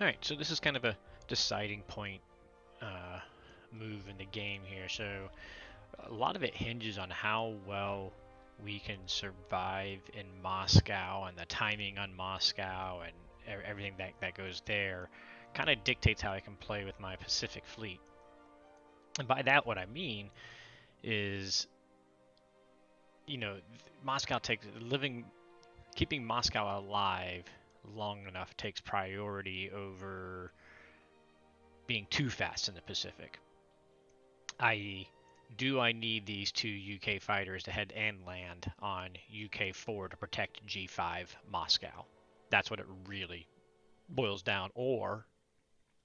Alright, so this is kind of a deciding point uh, move in the game here. So a lot of it hinges on how well we can survive in Moscow, and the timing on Moscow and everything that goes there kind of dictates how I can play with my Pacific fleet. And by that, what I mean is, Moscow takes keeping Moscow alive long enough takes priority over being too fast in the Pacific. I.e., do I need these two UK fighters to head and land on UK4 to protect G5 Moscow? That's what it really boils down. Or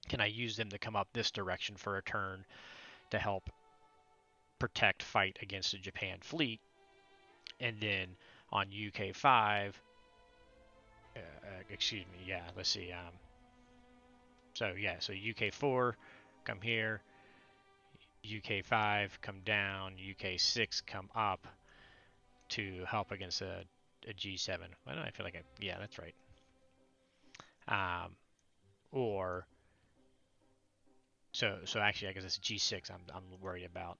can I use them to come up this direction for a turn to help protect, fight against the Japan fleet? And then on UK5, excuse me, yeah, let's see. So UK4, come here. UK5 come down, UK6 come up to help against a G7. Why don't I feel like yeah, that's right. Or so actually I guess it's G6 I'm worried about.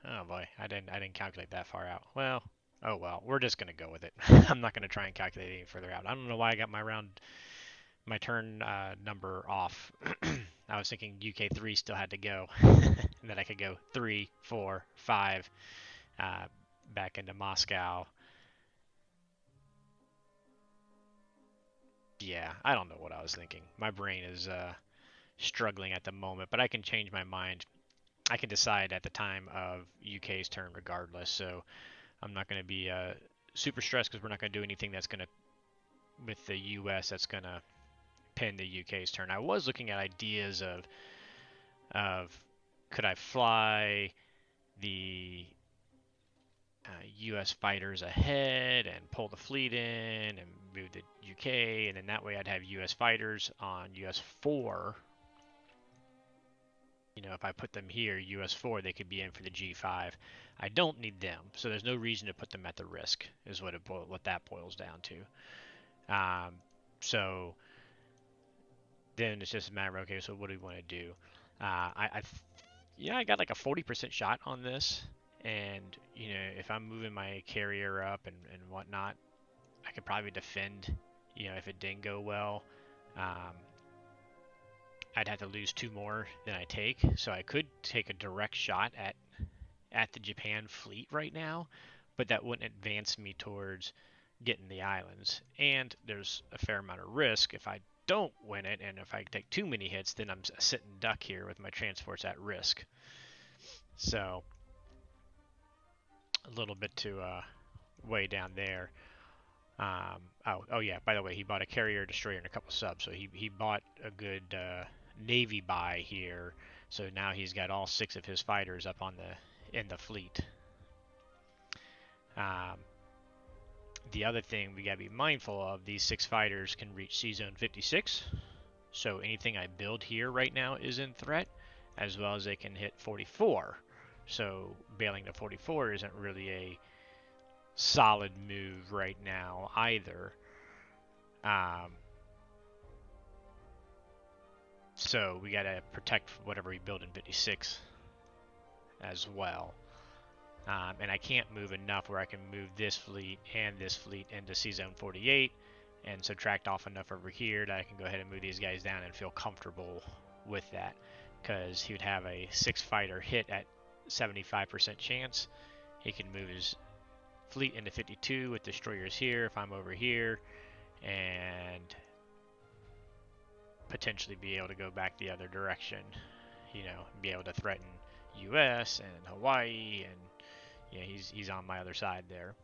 Oh boy, I didn't calculate that far out. Well, oh well, we're just gonna go with it. I'm not gonna try and calculate any further out. I don't know why I got my turn number off. I was thinking UK3 still had to go, and that I could go 3, 4, 5 back into Moscow. Yeah, I don't know what I was thinking. My brain is struggling at the moment, but I can change my mind. I can decide at the time of UK's turn regardless, so I'm not going to be super stressed because we're not going to do anything that's going to, with the US, that's going to pin the UK's turn. I was looking at ideas of could I fly the US fighters ahead and pull the fleet in and move the UK, and then that way I'd have US fighters on US4. If I put them here, US4, they could be in for the G5. I don't need them, so there's no reason to put them at the risk, is what that boils down to. So then it's just a matter of, okay, so what do we want to do? I got like a 40% shot on this, and if I'm moving my carrier up and whatnot, I could probably defend. If it didn't go well, I'd have to lose 2 more than I take, so I could take a direct shot at the Japan fleet right now, but that wouldn't advance me towards getting the islands. And there's a fair amount of risk if I don't win it, and if I take too many hits, then I'm a sitting duck here with my transports at risk. So a little bit to weigh down there. Oh yeah, by the way, he bought a carrier, destroyer, and a couple subs, so he bought a good Navy buy here. So now he's got all 6 of his fighters up in the fleet. The other thing we gotta be mindful of, these 6 fighters can reach C zone 56. So anything I build here right now is in threat, as well as they can hit 44. So bailing to 44 isn't really a solid move right now either. So we gotta protect whatever we build in 56 as well. And I can't move enough where I can move this fleet and this fleet into C zone 48 and subtract off enough over here that I can go ahead and move these guys down and feel comfortable with that, because he would have a 6 fighter hit at 75% chance. He can move his fleet into 52 with destroyers here if I'm over here, and potentially be able to go back the other direction, be able to threaten US and Hawaii, and he's on my other side there.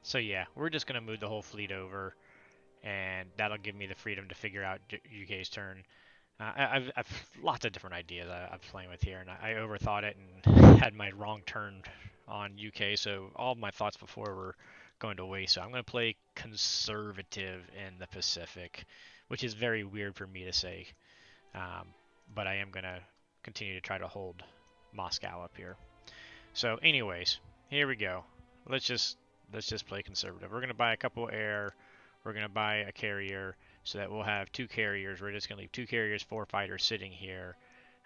So yeah, we're just going to move the whole fleet over, and that'll give me the freedom to figure out UK's turn. I've lots of different ideas I'm playing with here, and I overthought it and had my wrong turn on UK, so all my thoughts before were going to waste. So I'm going to play conservative in the Pacific, which is very weird for me to say, but I am going to continue to try to hold Moscow up here. So, anyways, here we go. Let's just let's just play conservative. We're gonna buy a couple air. We're gonna buy a carrier so that we'll have two carriers. We're just gonna leave two carriers, four fighters sitting here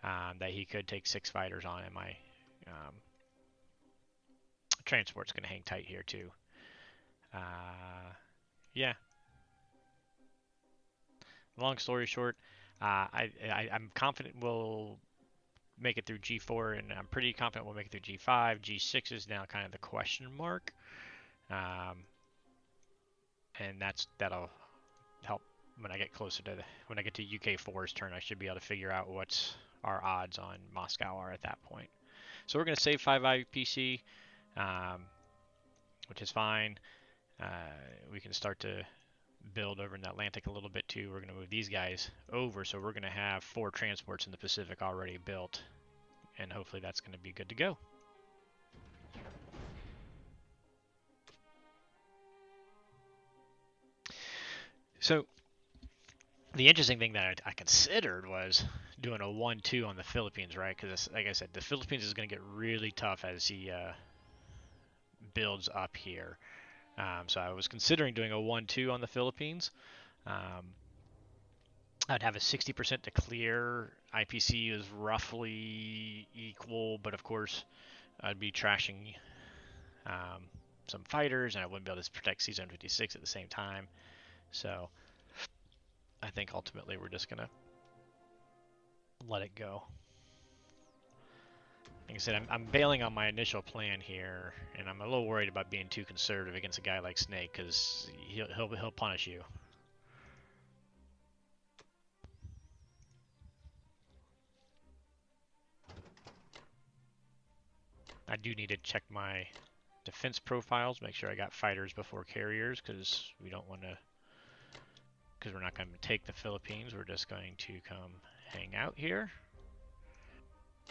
that he could take six fighters on, and my um, transport's gonna hang tight here too. Yeah. Long story short, I'm confident we'll make it through G4, and I'm pretty confident we'll make it through G5. G6 is now kind of the question mark, um, and that'll help when I get closer to when I get to UK4's turn. I should be able to figure out what's our odds on Moscow are at that point. So we're going to save 5 IPC, um, which is fine. Uh, we can start to build over in the Atlantic a little bit too. We're going to move these guys over, so we're going to have 4 transports in the Pacific already built, and hopefully that's going to be good to go. So the interesting thing that I considered was doing a 1-2 on the Philippines, right? Because, like I said, the Philippines is going to get really tough as he builds up here. So I was considering doing a 1-2 on the Philippines. Um, I'd have a 60% to clear. IPC is roughly equal, but of course, I'd be trashing um, some fighters, and I wouldn't be able to protect C-Zone 56 at the same time. So I think ultimately we're just going to let it go. Like I said, I'm bailing on my initial plan here, and I'm a little worried about being too conservative against a guy like Snake, because he'll punish you. I do need to check my defense profiles, make sure I got fighters before carriers, because we don't want to, because we're not going to take the Philippines. We're just going to come hang out here.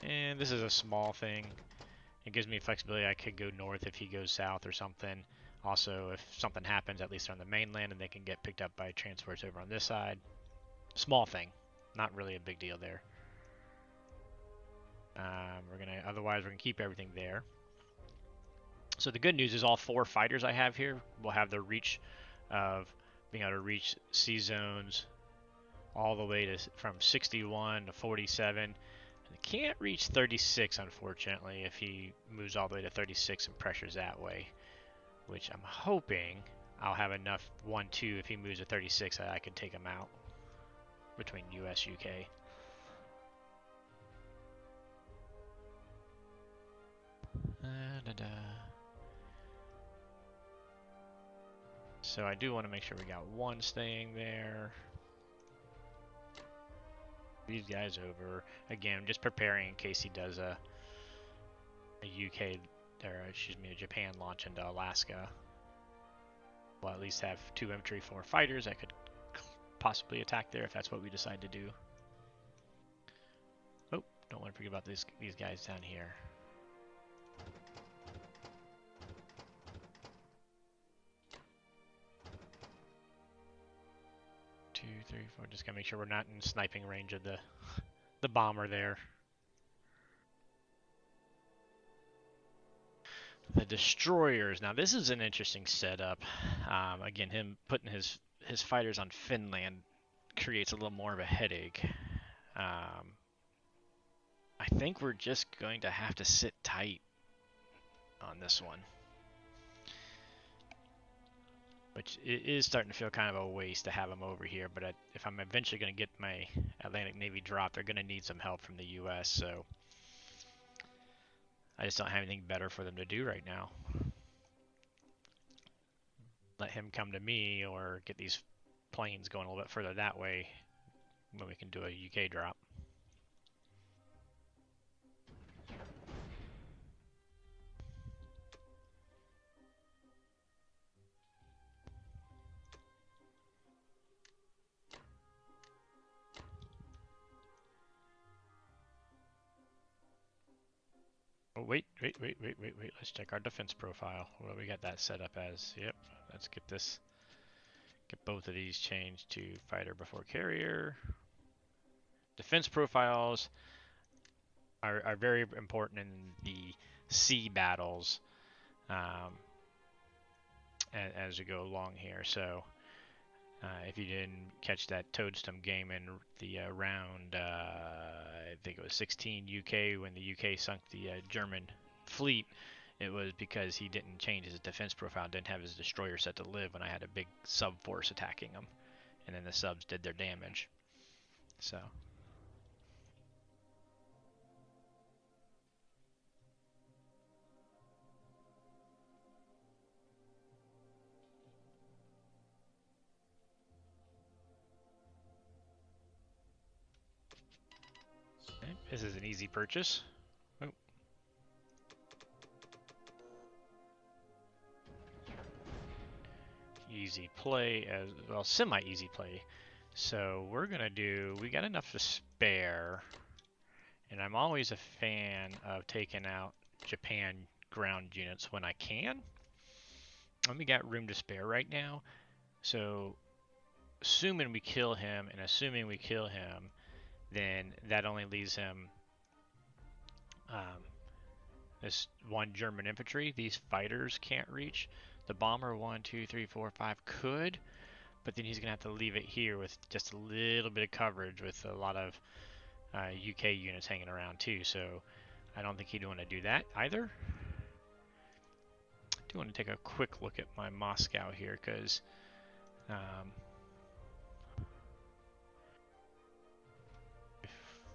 And this is a small thing. It gives me flexibility. I could go north if he goes south or something. Also, if something happens, at least on the mainland, and they can get picked up by transports over on this side. Small thing, not really a big deal there. Otherwise we're gonna keep everything there. So the good news is all 4 fighters I have here will have the reach of being able to reach C zones all the way to from 61 to 47. I can't reach 36, unfortunately, if he moves all the way to 36 and pressures that way, which I'm hoping I'll have enough 1-2 if he moves to 36 that I can take him out between US UK. Da, da. So I do want to make sure we got one staying there. These guys over. Again, just preparing in case he does a UK, or excuse me, a Japan launch into Alaska. We'll at least have 2 infantry, 4 fighters that could possibly attack there if that's what we decide to do. Oh, don't want to forget about these guys down here. 2, 3, 4. Just gotta make sure we're not in sniping range of the bomber there. The destroyers. Now this is an interesting setup. Again, him putting his fighters on Finland creates a little more of a headache. I think we're just going to have to sit tight on this one, which it is starting to feel kind of a waste to have them over here. But if I'm eventually going to get my Atlantic Navy drop, they're going to need some help from the U.S. So I just don't have anything better for them to do right now. Let him come to me or get these planes going a little bit further that way when we can do a UK drop. Oh, wait. Let's check our defense profile. What do we got that set up as? Yep. Let's get both of these changed to fighter before carrier. Defense profiles are very important in the sea battles um, as we go along here. So if you didn't catch that Toadstone game in the round, I think it was 16 UK when the UK sunk the German fleet, it was because he didn't change his defense profile, didn't have his destroyer set to live when I had a big sub force attacking him, and then the subs did their damage. So. Okay, this is an easy purchase. Oh. Easy play as well, semi-easy play. So we're gonna do. We got enough to spare, and I'm always a fan of taking out Japan ground units when I can. And we got room to spare right now. So assuming we kill him, then that only leaves him um, this one German infantry. These fighters can't reach. The bomber 1, 2, 3, 4, 5 could, but then he's gonna have to leave it here with just a little bit of coverage with a lot of UK units hanging around too. So I don't think he'd want to do that either. I do want to take a quick look at my Moscow here because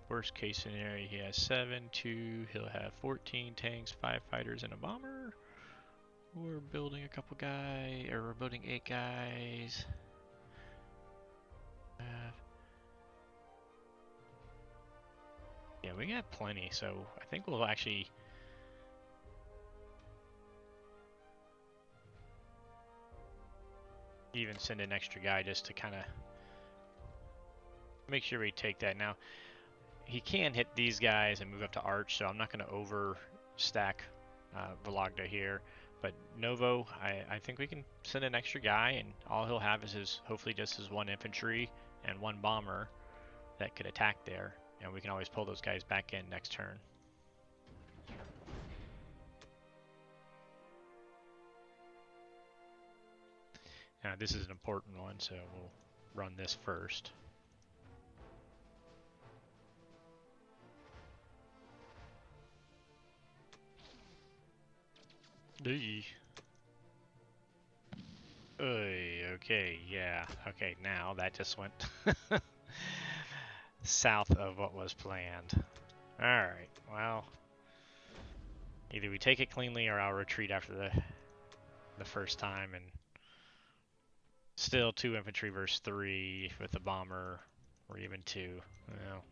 worst case scenario, he has 7, 2, he'll have 14 tanks, 5 fighters, and a bomber. We're building a couple guys, or we're building 8 guys. Yeah, we got plenty, so I think we'll actually even send an extra guy just to kind of make sure we take that. Now, he can hit these guys and move up to Arch, so I'm not going to overstack Vologda here. But Novo, I think we can send an extra guy, and all he'll have is hopefully just his 1 infantry and 1 bomber that could attack there, and we can always pull those guys back in next turn. Now this is an important one, so we'll run this first. Okay, yeah. Okay, now that just went south of what was planned. Alright, well, either we take it cleanly or I'll retreat after the first time, and still 2 infantry versus 3 with the bomber, or even 2. Well,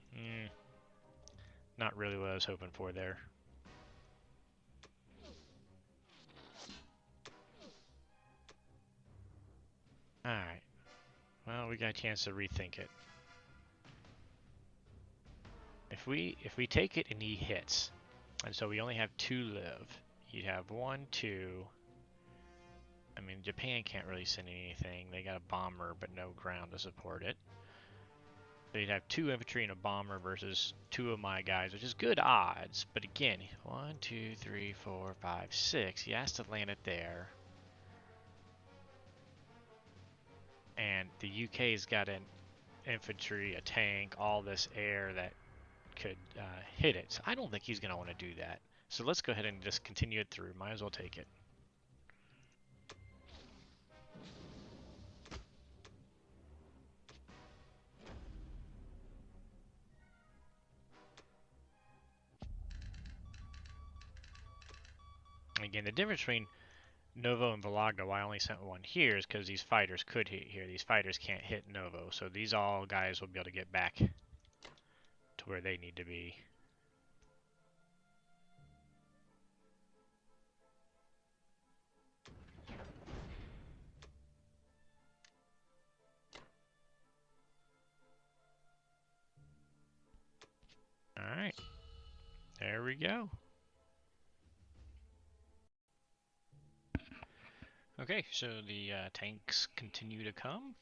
not really what I was hoping for there. Alright, well, we got a chance to rethink it. If we take it and he hits, and so we only have 2 live, you'd have 1, 2. I mean, Japan can't really send anything. They got a bomber, but no ground to support it. So you'd have 2 infantry and a bomber versus 2 of my guys, which is good odds. But again, 1, 2, 3, 4, 5, 6. He has to land it there. And the UK's got an infantry, a tank, all this air that could hit it. So I don't think he's going to want to do that. So let's go ahead and just continue it through. Might as well take it. Again, the difference between Novo and Vologda, why I only sent 1 here, is because these fighters could hit here. These fighters can't hit Novo, so these all guys will be able to get back to where they need to be. Alright, there we go. Okay, so the tanks continue to come.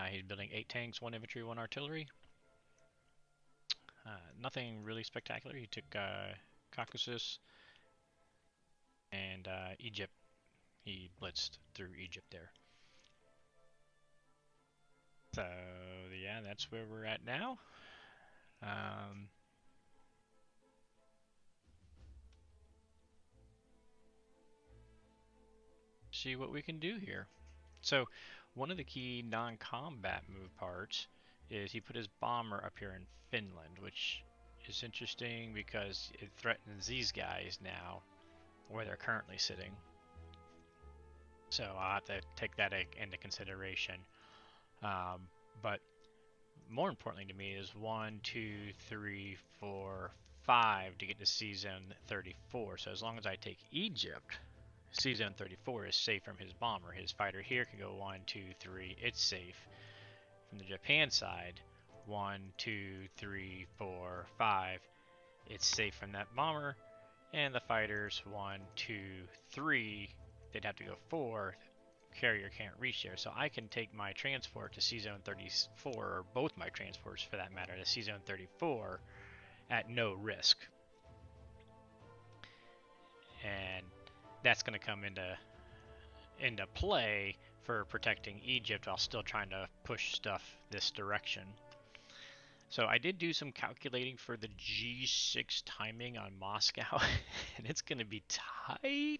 He's building 8 tanks, 1 infantry, 1 artillery. Nothing really spectacular. He took Caucasus, And Egypt, he blitzed through Egypt there. So yeah, that's where we're at now. Um, see what we can do here. So one of the key non-combat move parts is he put his bomber up here in Finland, which is interesting because it threatens these guys now where they're currently sitting. So I'll have to take that into consideration. But more importantly to me is 1, 2, 3, 4, 5 to get to C zone 34. So as long as I take Egypt, C zone 34 is safe from his bomber. His fighter here can go 1, 2, 3. It's safe. From the Japan side, 1, 2, 3, 4, 5. It's safe from that bomber. And the fighters 1, 2, 3. They'd have to go 4. Carrier can't reach there, so I can take my transport to C Zone 34, or both my transports for that matter, to C Zone 34 at no risk. And that's going to come into play for protecting Egypt while still trying to push stuff this direction. So I did do some calculating for the G6 timing on Moscow, and it's going to be tight.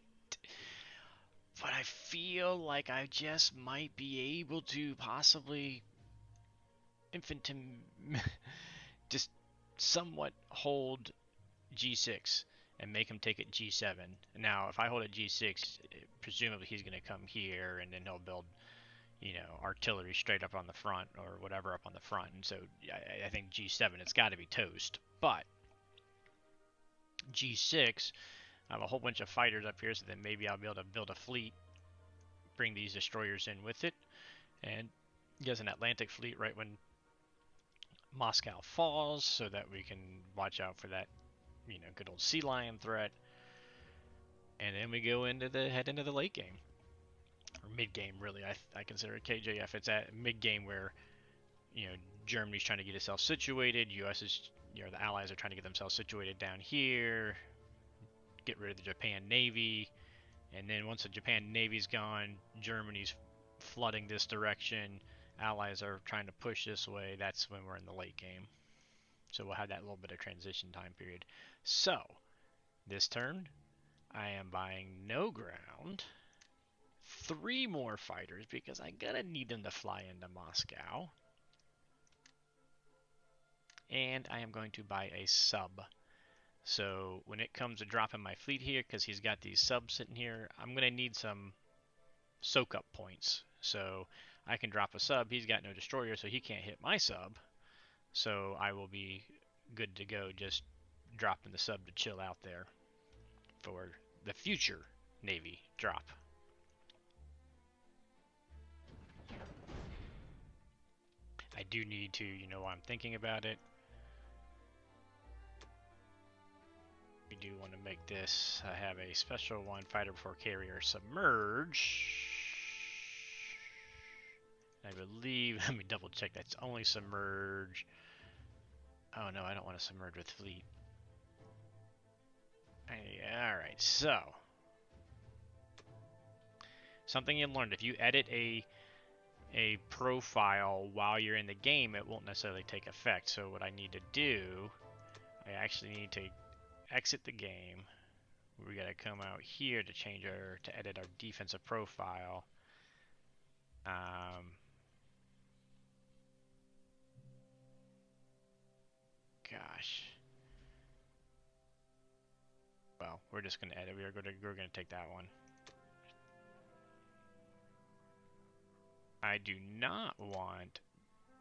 But I feel like I just might be able to possibly just somewhat hold G6 and make him take it G7. Now, if I hold it G6, presumably he's going to come here and then he'll build, artillery straight up on the front or whatever up on the front. And so I think G7, it's got to be toast. But G6, I have a whole bunch of fighters up here, so then maybe I'll be able to build a fleet, bring these destroyers in with it, and get an Atlantic fleet right when Moscow falls, so that we can watch out for that, good old sea lion threat. And then we go head into the late game, or mid game really. I consider it KJF. It's at mid game where Germany's trying to get itself situated. U.S. is the Allies are trying to get themselves situated down here, get rid of the Japan Navy, and then once the Japan Navy's gone, Germany's flooding this direction. Allies are trying to push this way. That's when we're in the late game. So we'll have that little bit of transition time period. So this turn, I am buying no ground, 3 more fighters because I'm gonna need them to fly into Moscow, and I am going to buy a sub. So when it comes to dropping my fleet here, because he's got these subs sitting here, I'm gonna need some soak up points. So I can drop a sub. He's got no destroyer, so he can't hit my sub. So I will be good to go, just dropping the sub to chill out there for the future Navy drop. I do need to, while I'm thinking about it, we do want to make this, I have a special one, fighter before carrier submerge. I believe, let me double check, that's only submerge. Oh no, I don't want to submerge with fleet. Alright, so. Something you learned, if you edit a profile while you're in the game, it won't necessarily take effect. So what I need to do, I actually need to exit the game. We gotta come out here to edit our defensive profile. Gosh. Well, we're just gonna edit. We're gonna take that one. I do not want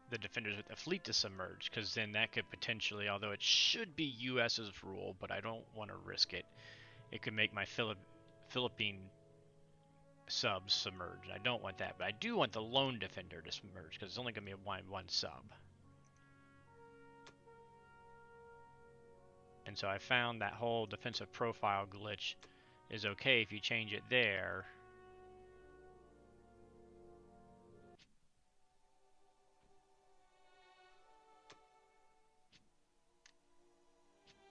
the defenders with the fleet to submerge, because then that could potentially, although it should be US's rule, but I don't want to risk it. It could make my Philippine subs submerge. I don't want that, but I do want the lone defender to submerge, because it's only going to be one sub. And so I found that whole defensive profile glitch is okay if you change it there.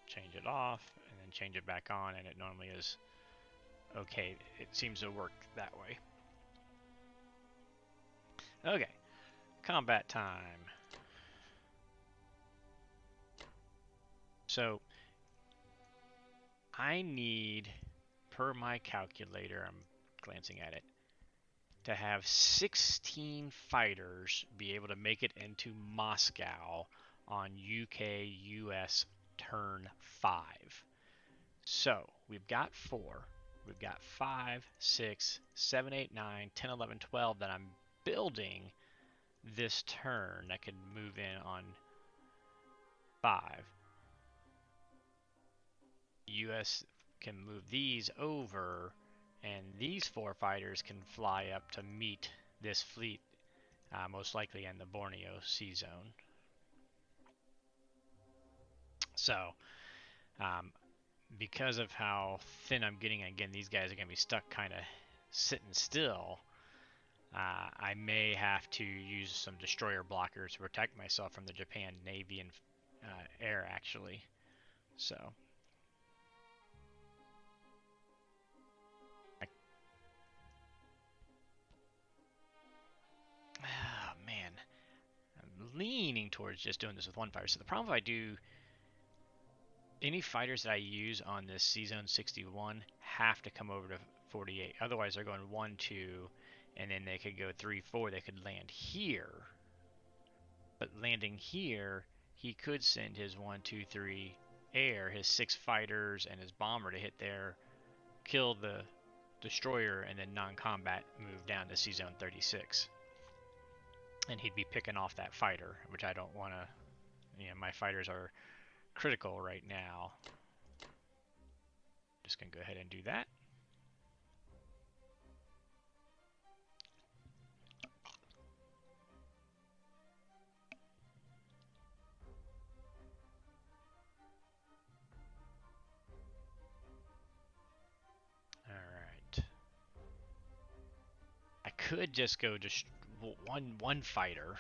Change it off, and then change it back on, and it normally is okay, it seems to work that way. Okay, combat time. So I need, per my calculator, I'm glancing at it, to have 16 fighters be able to make it into Moscow on UK US turn 5. So we've got 4. We've got 5, 6, 7, 8, 9, 10, 11, 12 that I'm building this turn that could move in on 5. US can move these over, and these 4 fighters can fly up to meet this fleet, most likely in the Borneo Sea Zone. So, um, because of how thin I'm getting, again, these guys are going to be stuck kind of sitting still. I may have to use some destroyer blockers to protect myself from the Japan Navy and air, actually. So, oh man, I'm leaning towards just doing this with one fighter. So the problem if I do, any fighters that I use on this Sea Zone 61 have to come over to 48. Otherwise, they're going 1, 2, and then they could go 3, 4. They could land here. But landing here, he could send his 1, 2, 3 air, his 6 fighters, and his bomber to hit there, kill the destroyer, and then non-combat move down to Sea Zone 36. And he'd be picking off that fighter, which I don't want to. My fighters are critical right now. Just going to go ahead and do that. Alright. I could just go just one fighter,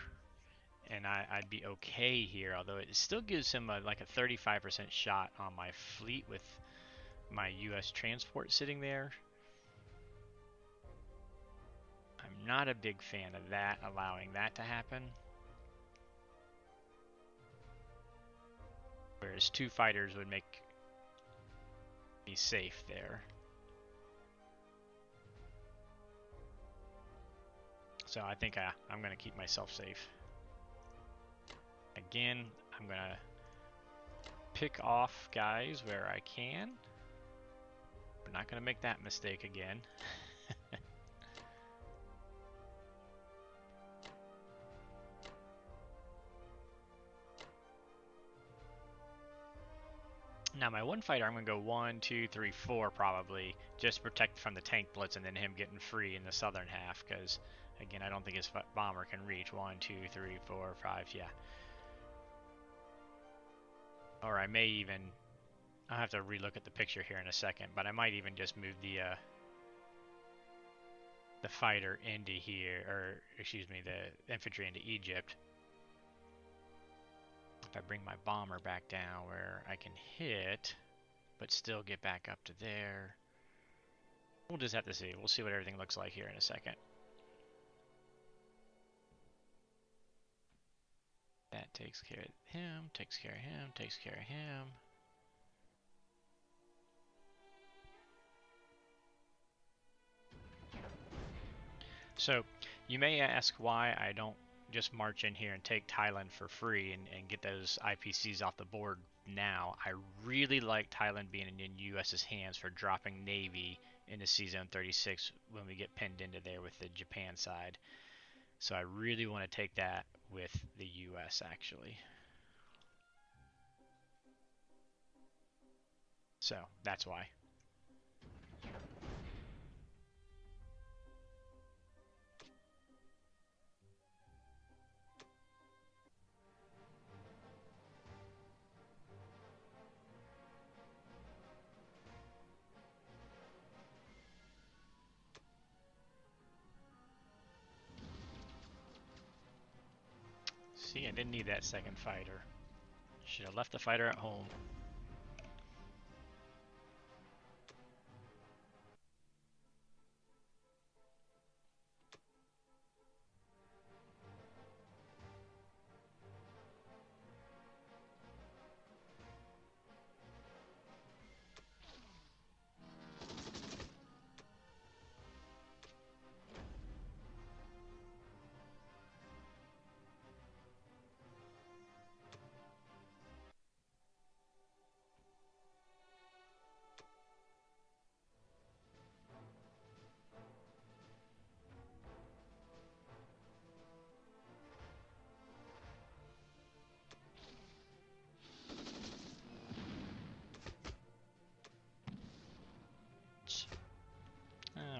and I'd be okay here, although it still gives him like a 35% shot on my fleet with my US transport sitting there. I'm not a big fan of that, allowing that to happen. Whereas 2 fighters would make me safe there. So I think I'm going to keep myself safe. Again, I'm going to pick off guys where I can. We're not going to make that mistake again. Now my one fighter, I'm going to go 1, 2, 3, 4 probably, just protect from the tank blitz and then him getting free in the southern half, because again, I don't think his bomber can reach 1, 2, 3, 4, 5, yeah. Or I may even, I'll have to relook at the picture here in a second, but I might even just move the fighter into here, or excuse me, the infantry into Egypt. If I bring my bomber back down where I can hit, but still get back up to there. We'll just have to see. We'll see what everything looks like here in a second. That takes care of him, takes care of him, takes care of him. So, you may ask why I don't just march in here and take Thailand for free and get those IPCs off the board now. I really like Thailand being in US's hands for dropping Navy into Sea Zone 36 when we get pinned into there with the Japan side. So I really want to take that with the US actually. So that's why. See, I didn't need that second fighter. Should have left the fighter at home.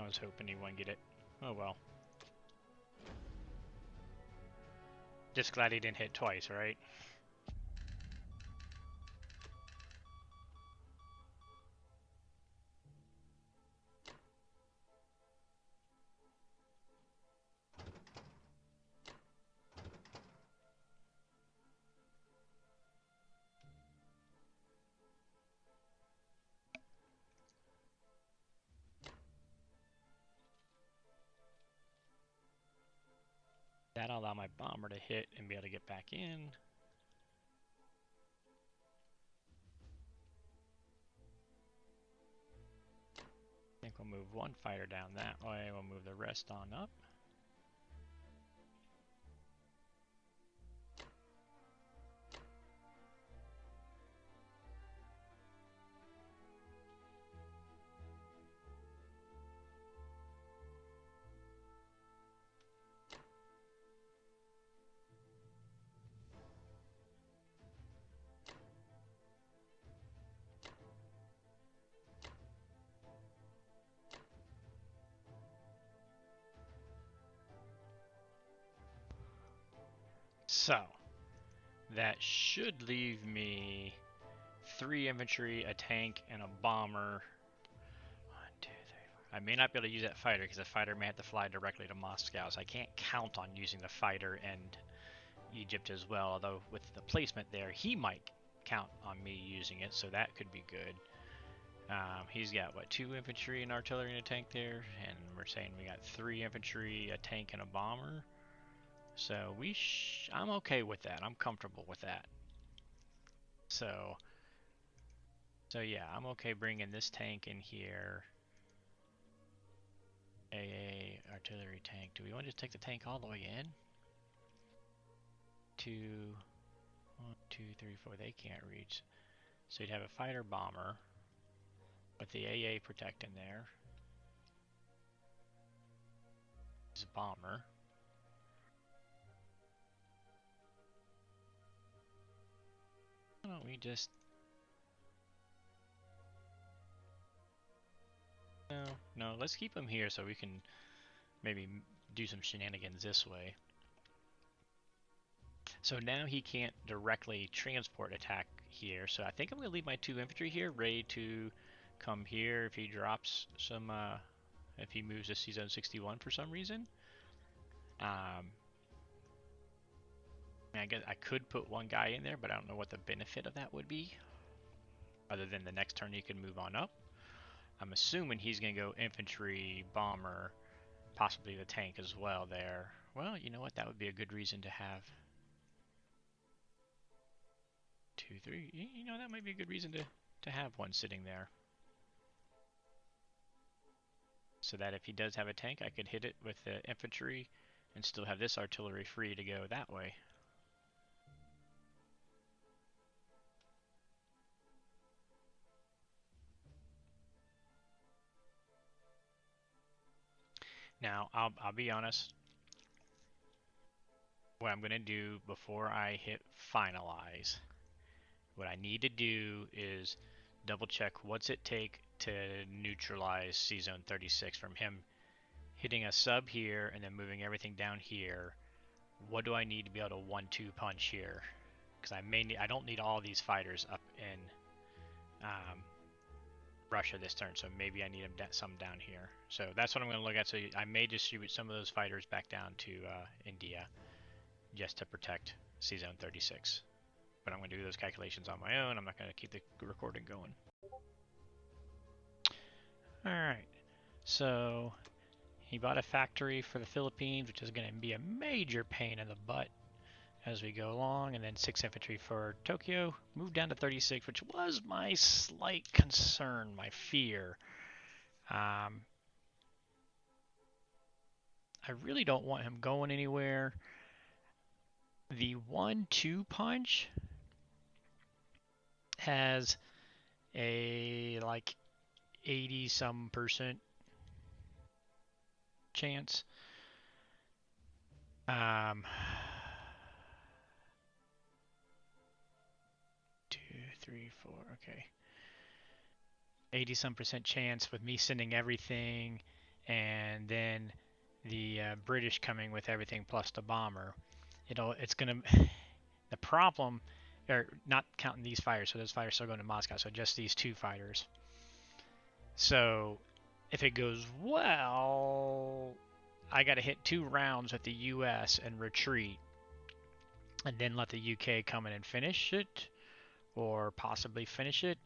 was hoping he wouldn't get it. Oh well. Just glad he didn't hit twice, right? That'll allow my bomber to hit and be able to get back in. I think we'll move one fighter down that way. We'll move the rest on up. So, that should leave me 3 infantry, a tank, and a bomber. 1, 2, 3, 4. I may not be able to use that fighter because the fighter may have to fly directly to Moscow, so I can't count on using the fighter and Egypt as well, although with the placement there, he might count on me using it, so that could be good. He's got, what, 2 infantry, and artillery, and a tank there, and we're saying we got 3 infantry, a tank, and a bomber. So I'm okay with that. I'm comfortable with that. So yeah, I'm okay bringing this tank in here. AA artillery tank. Do we want to just take the tank all the way in? 2, 1, 2, 3, 4. They can't reach. So you'd have a fighter bomber with the AA protecting there. This is a bomber. Why don't we just... No, let's keep him here so we can maybe do some shenanigans this way. So now he can't directly transport attack here, so I think I'm going to leave my 2 infantry here, ready to come here if he drops some, if he moves to C-Zone 61 for some reason. I guess I could put 1 guy in there, but I don't know what the benefit of that would be, other than the next turn he can move on up. I'm assuming he's going to go infantry, bomber, possibly the tank as well there. Well, you know what? That would be a good reason to have 2, 3. You know, that might be a good reason to have 1 sitting there. So that if he does have a tank, I could hit it with the infantry and still have this artillery free to go that way. Now, I'll be honest. What I'm going to do before I hit finalize, what I need to do is double check what's it take to neutralize C-Zone 36 from him hitting a sub here and then moving everything down here. What do I need to be able to 1-2 punch here? Because I don't need all these fighters up in Russia this turn, so maybe I need some down here. So that's what I'm going to look at. So I may distribute some of those fighters back down to India just to protect C-Zone 36. But I'm going to do those calculations on my own. I'm not going to keep the recording going. Alright, so he bought a factory for the Philippines, which is going to be a major pain in the butt as we go along, and then 6 infantry for Tokyo. Moved down to 36, which was my slight concern, my fear. I really don't want him going anywhere. The 1-2 punch has a like 80-some% chance. 2, 3, 4, okay. 80-some% chance with me sending everything and then the British coming with everything plus the bomber. It's gonna the problem, or not counting these fighters, so those fighters still going to Moscow, so just these 2 fighters. So if it goes well, I got to hit 2 rounds with the US and retreat, and then let the UK come in and finish it, or possibly finish it.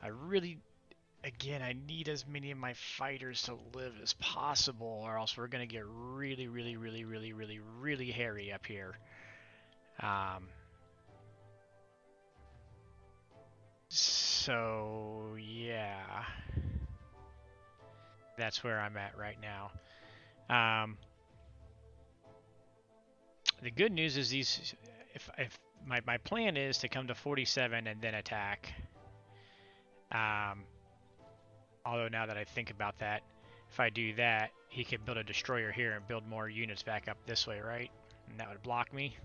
I really, again, I need as many of my fighters to live as possible, or else we're going to get really, really, really, really, really, really hairy up here. So, yeah, that's where I'm at right now. The good news is if my plan is to come to 47 and then attack. Although now that I think about that, if I do that, he could build a destroyer here and build more units back up this way, right? And that would block me.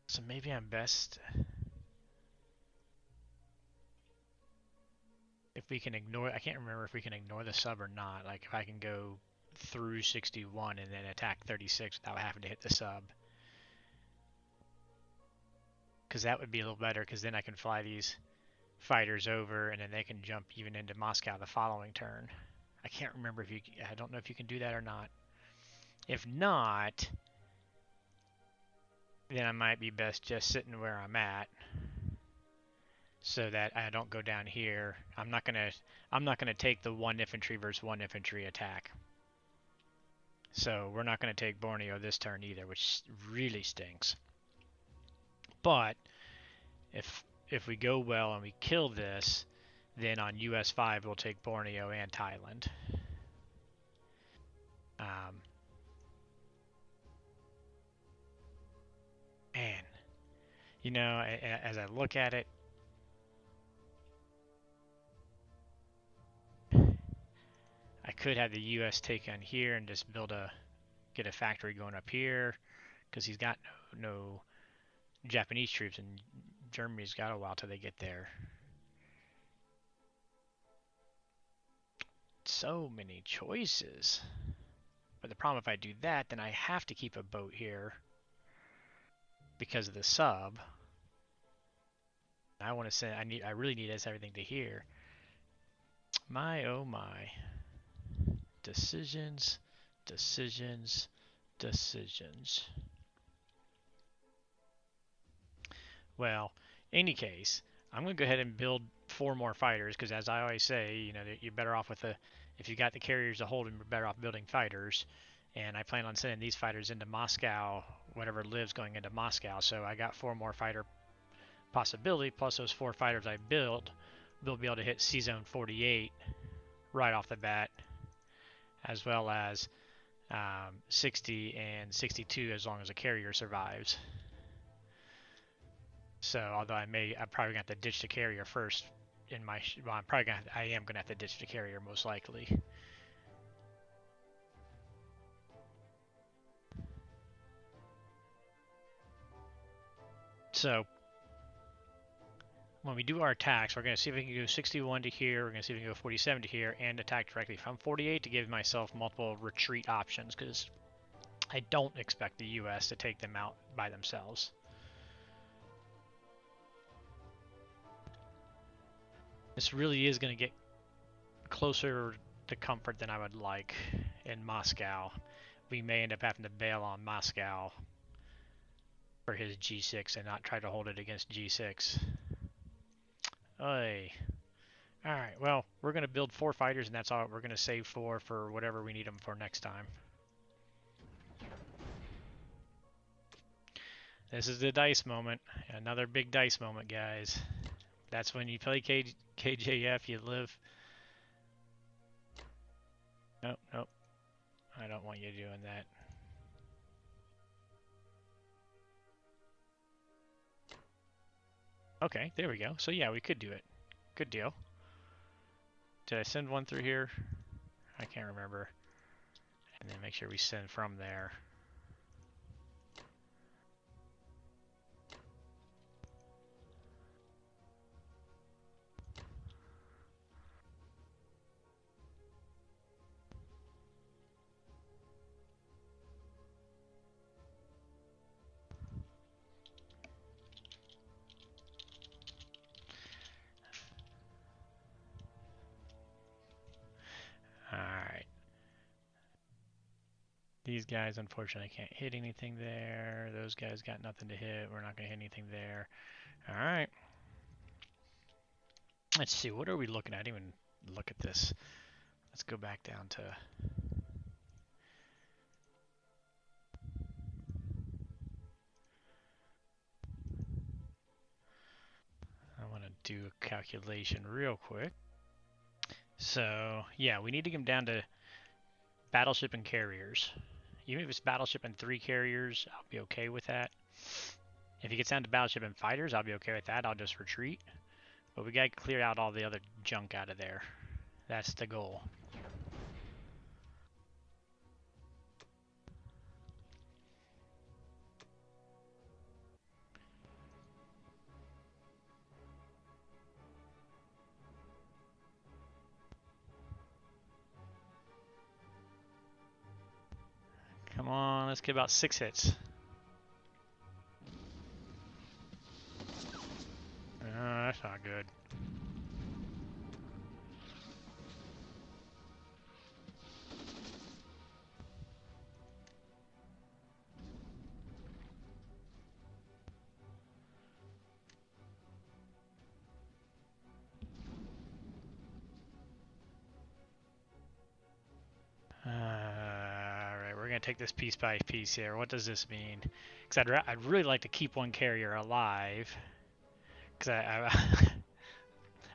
So maybe I'm best if we can ignore. I can't remember if we can ignore the sub or not. Like if I can go through 61 and then attack 36 without having to hit the sub. Because that would be a little better, because then I can fly these fighters over and then they can jump even into Moscow the following turn. I can't remember if you, I don't know if you can do that or not. If not, then I might be best just sitting where I'm at so that I don't go down here. I'm not gonna take the 1 infantry versus 1 infantry attack. So we're not gonna take Borneo this turn either, which really stinks. But if we go well and we kill this, then on US5 we'll take Borneo and Thailand. Man, you know, as I look at it, I could have the US take on here and just get a factory going up here, because he's got no Japanese troops, and Germany's got a while till they get there. So many choices. But the problem, if I do that, then I have to keep a boat here because of the sub. I want to send. I really need everything to here. My oh my. Decisions, decisions, decisions. Well, any case, I'm going to go ahead and build 4 more fighters, because as I always say, you know, you're better off with if you got the carriers to hold them, you're better off building fighters. And I plan on sending these fighters into Moscow, whatever lives going into Moscow. So I got 4 more fighter possibility, plus those 4 fighters I built, we'll be able to hit C-Zone 48 right off the bat, as well as 60 and 62 as long as a carrier survives. So although I'm probably gonna have to ditch the carrier first in my, well, I am gonna have to ditch the carrier most likely. So when we do our attacks, we're gonna see if we can go 61 to here, we're gonna see if we can go 47 to here, and attack directly from 48 to give myself multiple retreat options, because I don't expect the US to take them out by themselves. This really is going to get closer to comfort than I would like in Moscow. We may end up having to bail on Moscow for his G6 and not try to hold it against G6. Oy. Alright, well, we're going to build 4 fighters, and that's all we're going to save for whatever we need them for next time. This is the dice moment. Another big dice moment, guys. That's when you play KJF, you live. Nope, nope. I don't want you doing that. Okay, there we go. So yeah, we could do it. Good deal. Did I send one through here? I can't remember. And then make sure we send from there. These guys, unfortunately, can't hit anything there. Those guys got nothing to hit. We're not going to hit anything there. All right. Let's see. What are we looking at? I didn't even look at this. Let's go back down to... I want to do a calculation real quick. So, yeah, we need to get them down to battleship and carriers. Even if it's battleship and 3 carriers, I'll be okay with that. If he gets down to battleship and fighters, I'll be okay with that. I'll just retreat. But we gotta clear out all the other junk out of there. That's the goal. Come on, let's get about 6 hits. That's not good. Alright, we're going to take this piece by piece here. What does this mean? Because I'd really like to keep one carrier alive. Because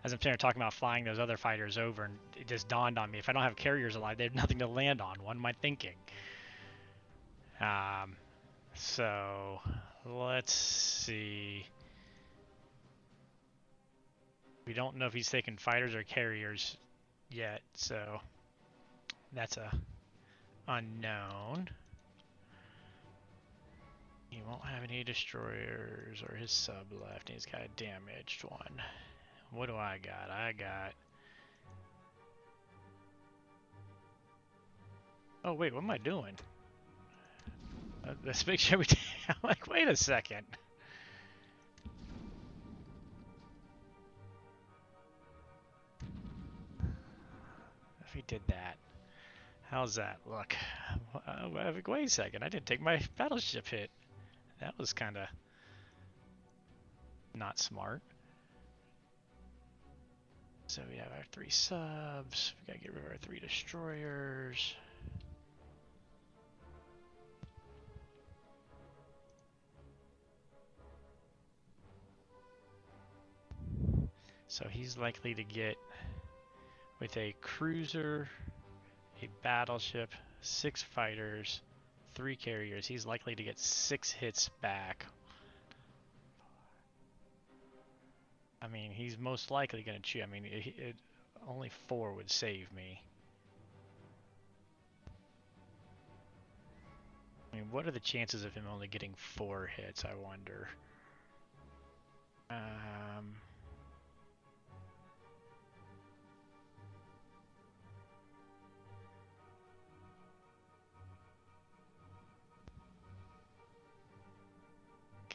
as I'm sitting here talking about flying those other fighters over, and it just dawned on me, if I don't have carriers alive, they have nothing to land on. What am I thinking? So, let's see. We don't know if he's taking fighters or carriers yet, so that's a unknown. He won't have any destroyers or his sub left. He's got a damaged one. What do I got? I got... Oh, wait, what am I doing? Let's make sure we... I'm like, wait a second. If he did that, how's that look? Wait a second, I didn't take my battleship hit. That was kind of not smart. So we have our 3 subs. We gotta get rid of our 3 destroyers. So he's likely to get, with a cruiser, a battleship, 6 fighters, 3 carriers, he's likely to get 6 hits back. I mean, he's most likely going to cheat. I mean, only 4 would save me. I mean, what are the chances of him only getting 4 hits, I wonder?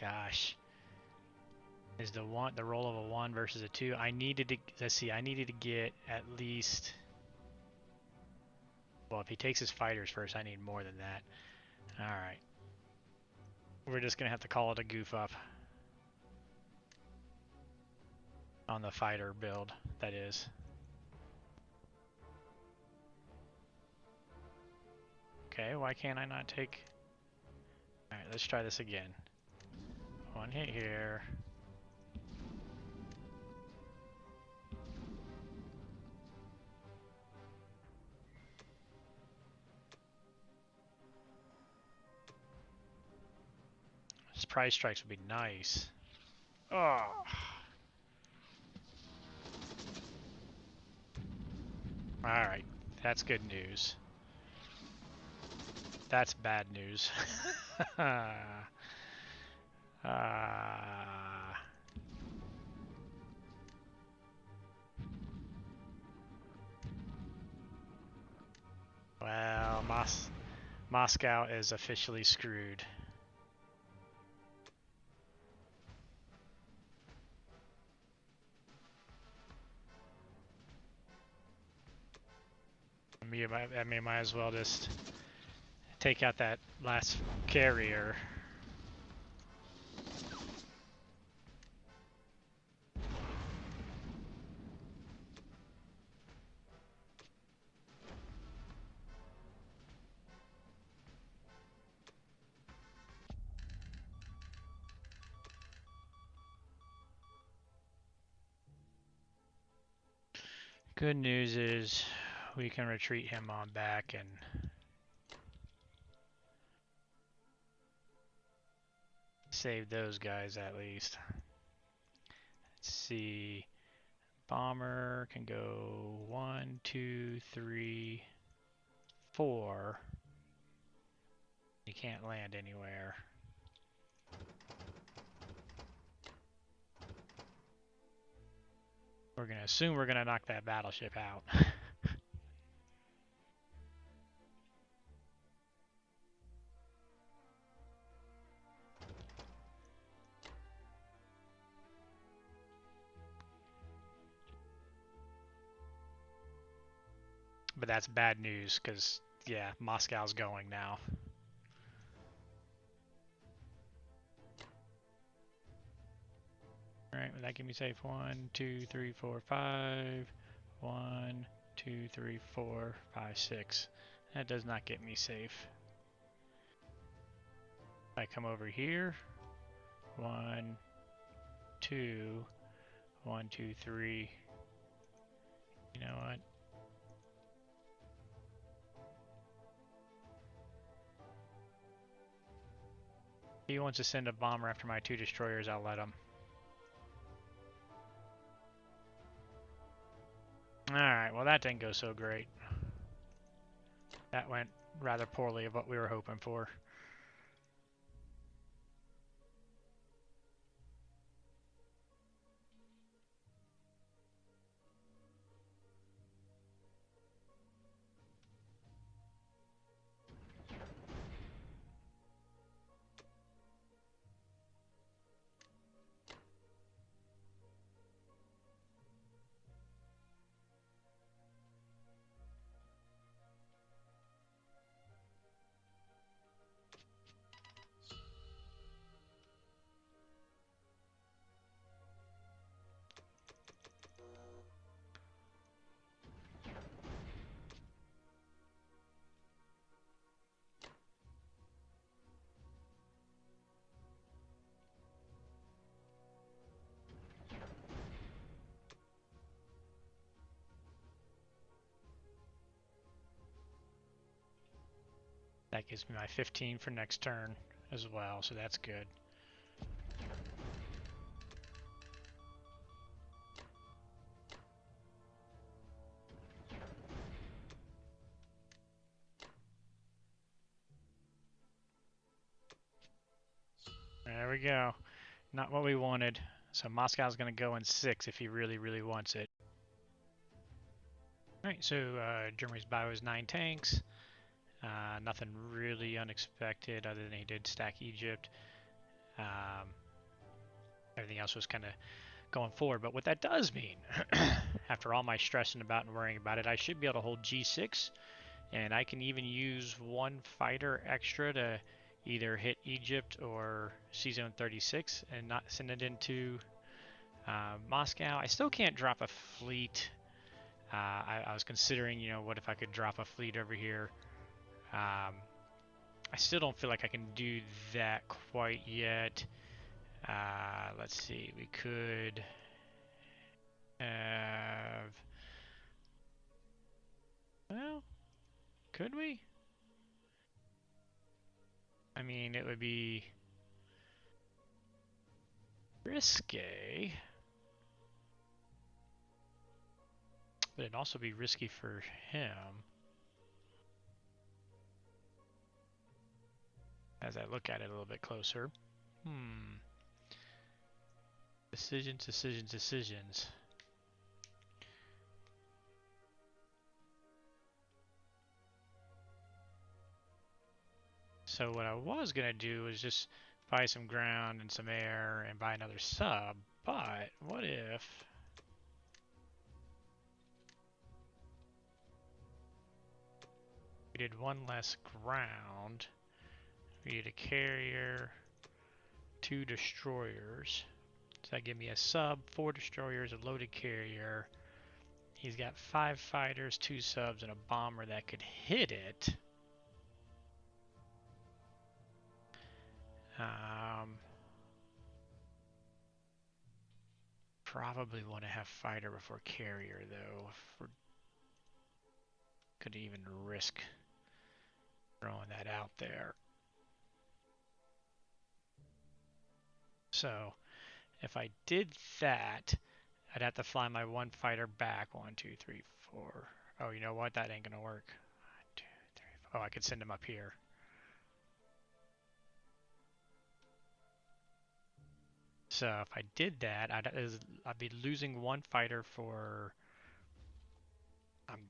Gosh. Is the roll of a 1 versus a 2? I needed to, let's see, I needed to get at least, well, if he takes his fighters first, I need more than that. Alright. We're just going to have to call it a goof up. On the fighter build, that is. Okay, why can't I not take... Alright, let's try this again. 1 hit here. Surprise strikes would be nice. Oh. Alright, that's good news. That's bad news. Well, Moscow is officially screwed. I mean, might as well just take out that last carrier. Good news is we can retreat him on back and save those guys at least. Let's see. Bomber can go 1, 2, 3, 4. He can't land anywhere. We're going to assume we're going to knock that battleship out. But that's bad news because, yeah, Moscow's going now. Alright, will that give me safe? 1, 2, 3, 4, 5. 1, 2, 3, 4, 5, 6. That does not get me safe. I come over here. 1, 2, 1, 2, 3. You know what? If he wants to send a bomber after my 2 destroyers, I'll let him. Alright, well that didn't go so great. That went rather poorly of what we were hoping for. That gives me my 15 for next turn as well, so that's good. There we go. Not what we wanted. So Moscow's going to go in 6 if he really, really wants it. Alright, so Germany's buy was 9 tanks. Nothing really unexpected other than he did stack Egypt. Everything else was kind of going forward. But what that does mean, after all my stressing about and worrying about it, I should be able to hold G6. And I can even use 1 fighter extra to either hit Egypt or C-Zone 36 and not send it into Moscow. I still can't drop a fleet. I was considering, you know, what if I could drop a fleet over here. I still don't feel like I can do that quite yet. Let's see, we could have, well, could we? I mean, it would be risky, but it'd also be risky for him. As I look at it a little bit closer. Decisions, decisions, decisions. So what I was going to do is just buy some ground and some air and buy another sub, but what if we We did one less ground. We need a carrier, 2 destroyers. So that give me a sub, 4 destroyers, a loaded carrier. He's got 5 fighters, 2 subs, and a bomber that could hit it. Probably want to have fighter before carrier, though. If we're could even risk throwing that out there. So if I did that, I'd have to fly my 1 fighter back. 1, 2, 3, 4. Oh, you know what? That ain't gonna work. 1, 2, 3, 4. Oh, I could send him up here. So if I did that, I'd be losing 1 fighter for,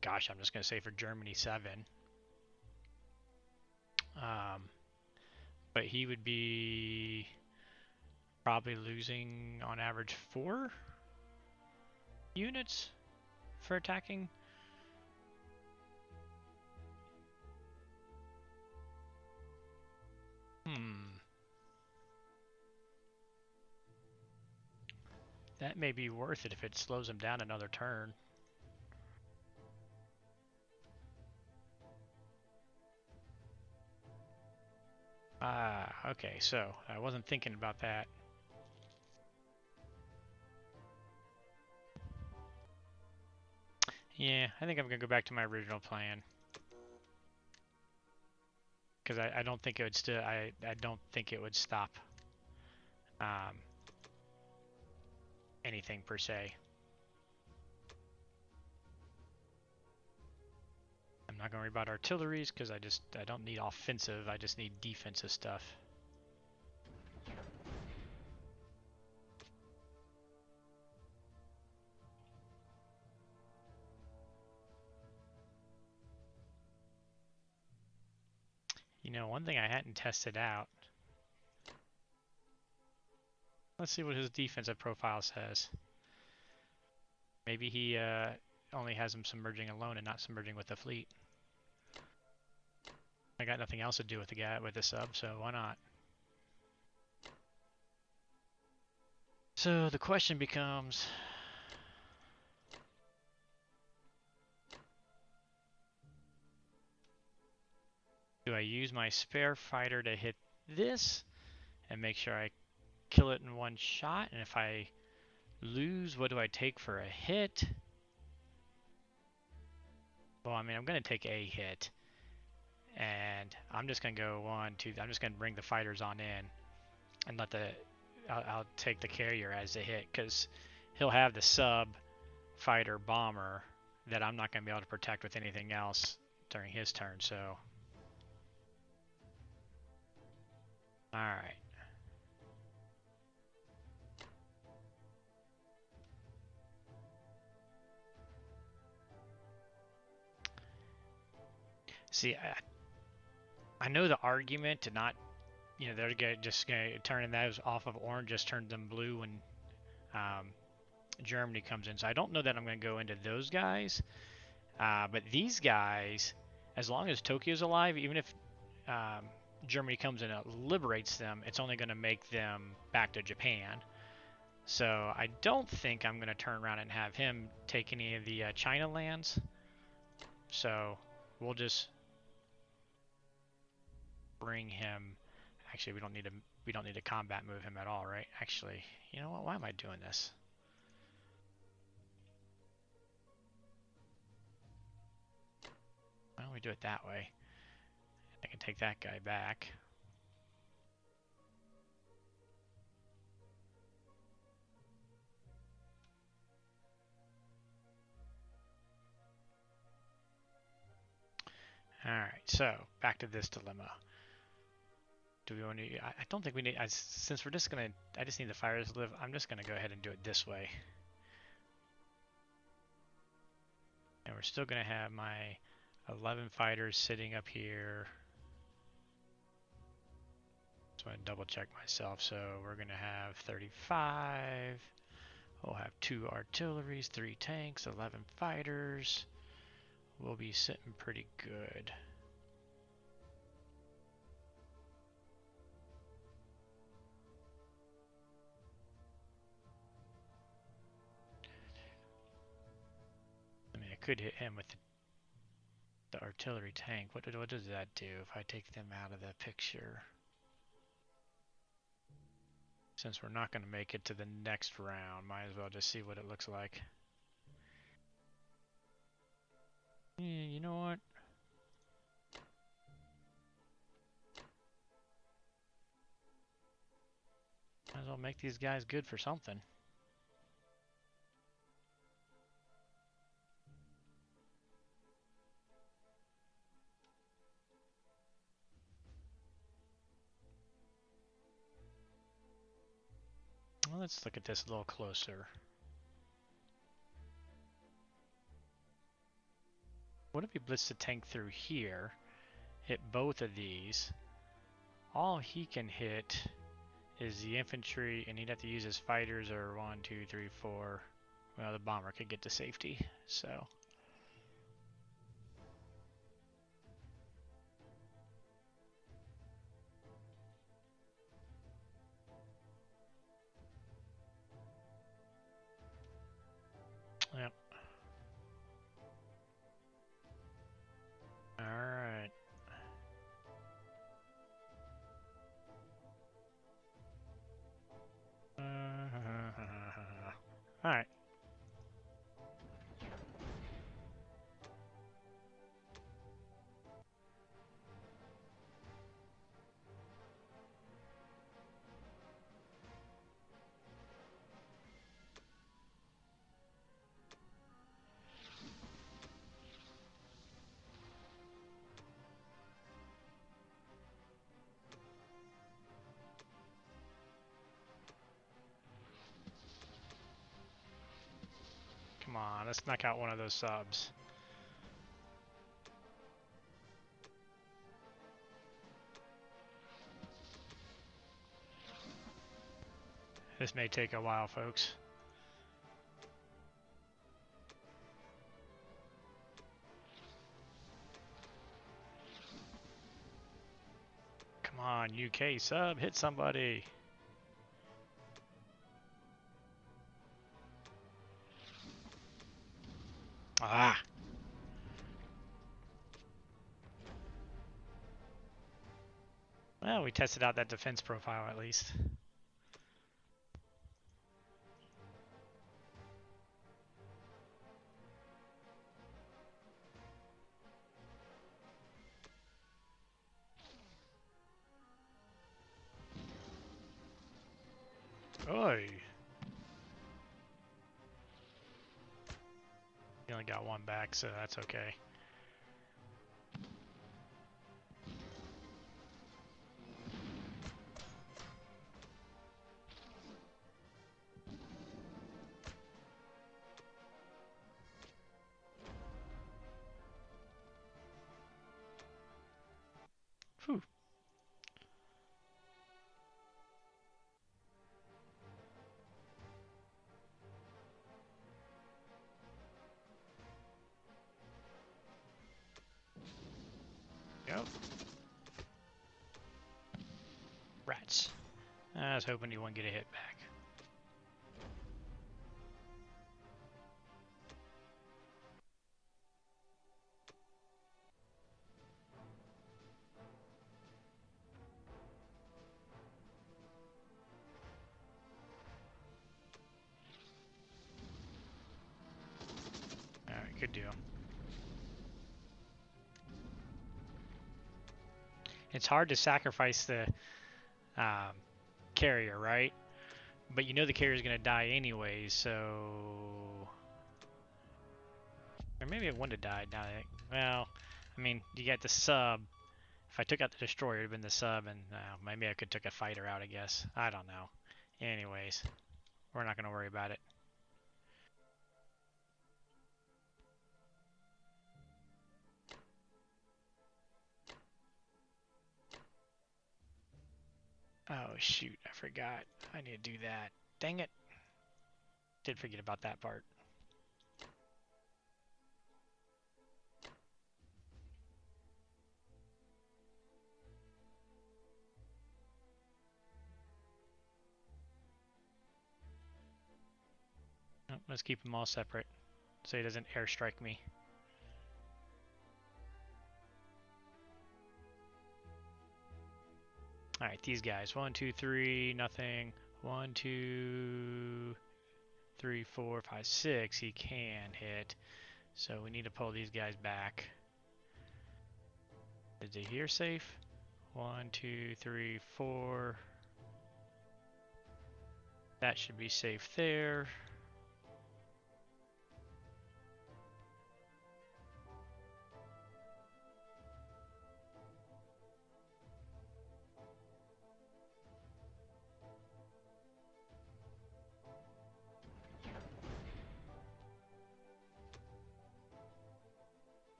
gosh, I'm just gonna say for Germany 7. But he would be probably losing on average 4 units for attacking. That may be worth it if it slows him down another turn. Okay, so I wasn't thinking about that. Yeah, I think I'm gonna go back to my original plan. Because I don't think it would still, I don't think it would stop anything per se. I'm not gonna worry about artilleries because I don't need offensive, I just need defensive stuff. You know, one thing I hadn't tested out. Let's see what his defensive profile says. Maybe he only has him submerging alone and not submerging with the fleet. I got nothing else to do with the guy with the sub, so why not? So the question becomes, do I use my spare fighter to hit this and make sure I kill it in 1 shot? And if I lose, what do I take for a hit? Well, I mean, I'm going to take a hit. And I'm just going to go 1, 2, I'm just going to bring the fighters on in and let I'll take the carrier as a hit because he'll have the sub fighter bomber that I'm not going to be able to protect with anything else during his turn, so. Alright. See, I know the argument to not, you know, they're just going to turn those off of orange, just turn them blue when Germany comes in. So I don't know that I'm going to go into those guys. But these guys, as long as Tokyo's alive, even if Germany comes in and liberates them, it's only going to make them back to Japan. So I don't think I'm going to turn around and have him take any of the China lands. So we'll just bring him. Actually, we don't need to combat move him at all, right? Actually, you know what? Why am I doing this? Why don't we do it that way? I can take that guy back. Alright, so back to this dilemma. Do we want to, I don't think we need, since we're just going to, I just need the fighters to live, I'm just going to go ahead and do it this way. And we're still going to have my 11 fighters sitting up here. So I double check myself. So we're going to have 35. We'll have 2 artilleries, 3 tanks, 11 fighters. We'll be sitting pretty good. could hit him with the artillery tank. What does that do if I take them out of the picture? Since we're not going to make it to the next round, might as well just see what it looks like. Yeah, you know what? Might as well make these guys good for something. Well, let's look at this a little closer. What if he blitzed the tank through here, hit both of these? All he can hit is the infantry, and he'd have to use his fighters, or 1, 2, 3, 4. Well, the bomber could get to safety, so. Yep. Alright. Alright. Come on, let's knock out one of those subs. This may take a while, folks. Come on, UK sub, hit somebody. Ah! Well, we tested out that defense profile at least. Oy! You only got one back, so that's okay. Whew. Yep. Rats. I was hoping you wouldn't get a hit back. Alright, good deal. It's hard to sacrifice the carrier, right? But you know the carrier's going to die anyway, so... Or maybe it wouldn't have died now. Well, I mean, you got the sub. If I took out the destroyer, it would have been the sub, and maybe I could took a fighter out, I guess. I don't know. Anyways, we're not going to worry about it. Oh, shoot. I forgot. I need to do that. Dang it. Did forget about that part. Oh, let's keep them all separate so he doesn't airstrike me. All right, these guys. 1, 2, 3, nothing. 1, 2, 3, 4, 5, 6. He can hit. So we need to pull these guys back. Is he here safe? 1, 2, 3, 4. That should be safe there.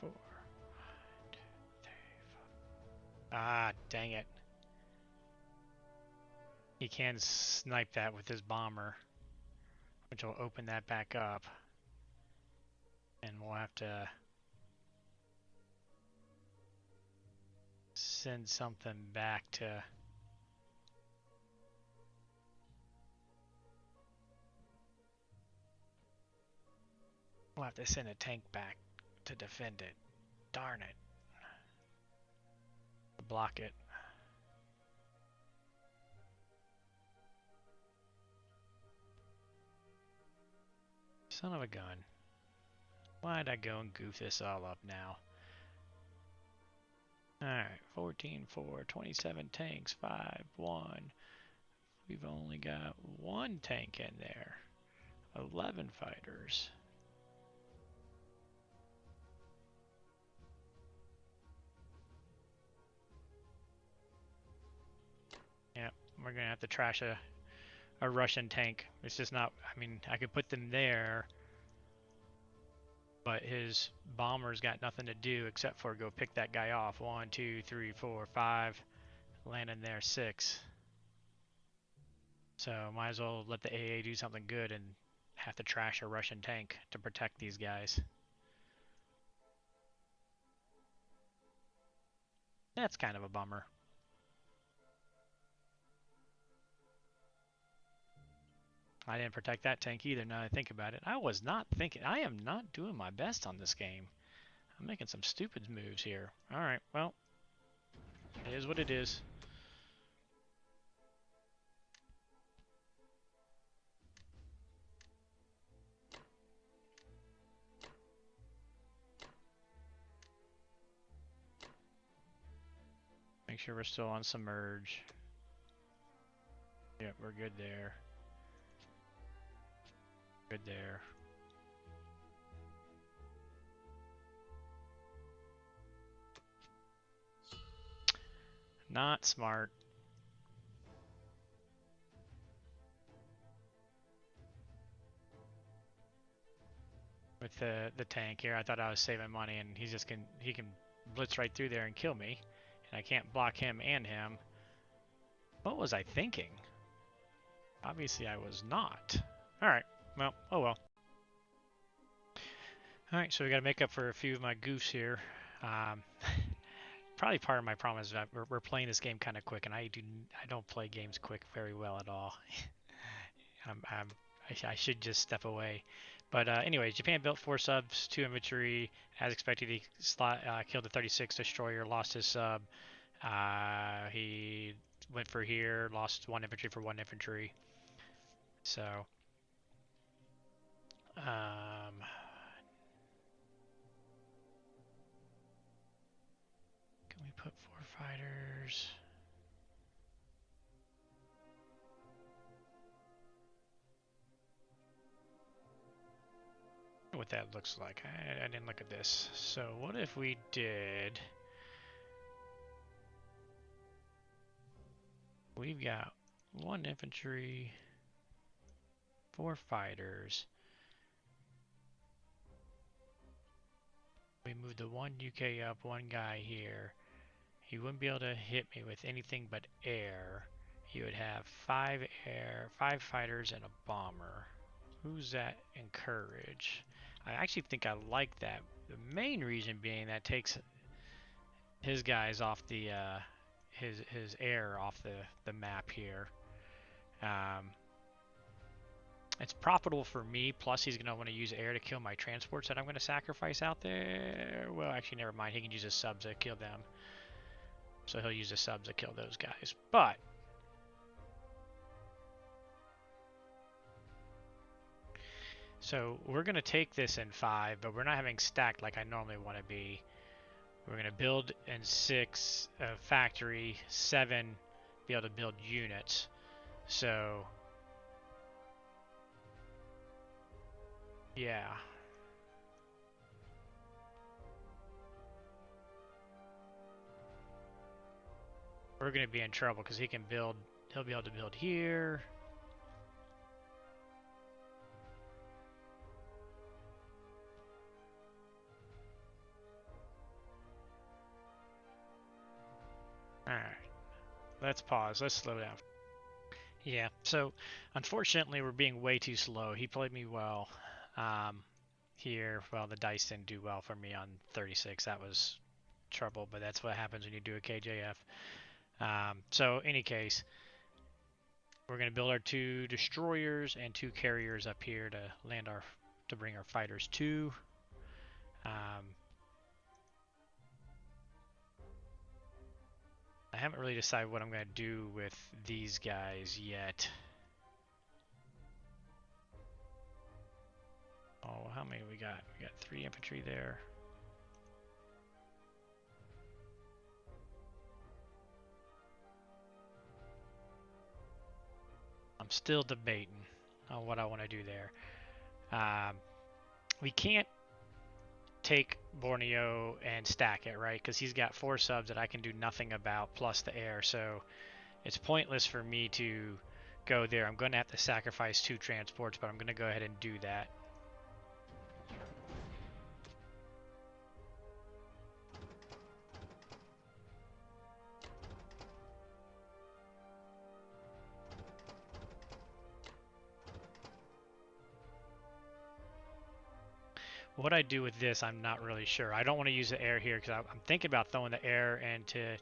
Four. Ah, dang it. He can snipe that with his bomber, which will open that back up. And we'll have to send something back to... We'll have to send a tank back to defend it. Darn it. Block it. Son of a gun. Why'd I go and goof this all up now? Alright, 14, 4, 27 tanks, 5, 1. We've only got 1 tank in there. 11 fighters. Yep, we're gonna have to trash a Russian tank. It's just not, I mean, I could put them there, but his bomber's got nothing to do except for go pick that guy off. 1, 2, 3, 4, 5. Land in there, 6. So might as well let the AA do something good and have to trash a Russian tank to protect these guys. That's kind of a bummer. I didn't protect that tank either, now that I think about it. I was not thinking. I am not doing my best on this game. I'm making some stupid moves here. Alright, well, it is what it is. Make sure we're still on submerge. Yep, we're good there. Good there. Not smart. With the tank here, I thought I was saving money, and he can blitz right through there and kill me, and I can't block him and him. What was I thinking? Obviously, I was not. All right. Well, oh well. All right, so we got to make up for a few of my goofs here. Um, probably part of my problem is that we're playing this game kind of quick, and I don't play games quick very well at all. I should just step away. But anyways, Japan built 4 subs, 2 infantry. As expected, he killed the 36 destroyer, lost his sub. He went for here, lost 1 infantry for 1 infantry. So, can we put 4 fighters? What that looks like. I didn't look at this. So what if we did... We've got 1 infantry, 4 fighters. We moved the 1 UK up, 1 guy here. He wouldn't be able to hit me with anything but air. He would have 5 air, 5 fighters, and a bomber. Who's that in courage? I actually think I like that. The main reason being that takes his guys off the his air off the map here. It's profitable for me, plus he's going to want to use air to kill my transports that I'm going to sacrifice out there. Well, actually, never mind. He can use his subs to kill them. So he'll use his subs to kill those guys. But so we're going to take this in 5, but we're not having stacked like I normally want to be. We're going to build in 6 factory, 7 be able to build units. So yeah. We're going to be in trouble because he'll be able to build here. Alright, let's pause. Let's slow down. Yeah, so unfortunately we're being way too slow. He played me well here. Well, the dice didn't do well for me on 36. That was trouble, but that's what happens when you do a KJF. So any case, we're going to build our 2 destroyers and 2 carriers up here to bring our fighters to. I haven't really decided what I'm going to do with these guys yet. Oh, how many we got? We got 3 infantry there. I'm still debating on what I want to do there. We can't take Borneo and stack it, right? Because he's got 4 subs that I can do nothing about, plus the air. So it's pointless for me to go there. I'm going to have to sacrifice 2 transports, but I'm going to go ahead and do that. What I do with this, I'm not really sure. I don't want to use the air here because I'm thinking about throwing the air into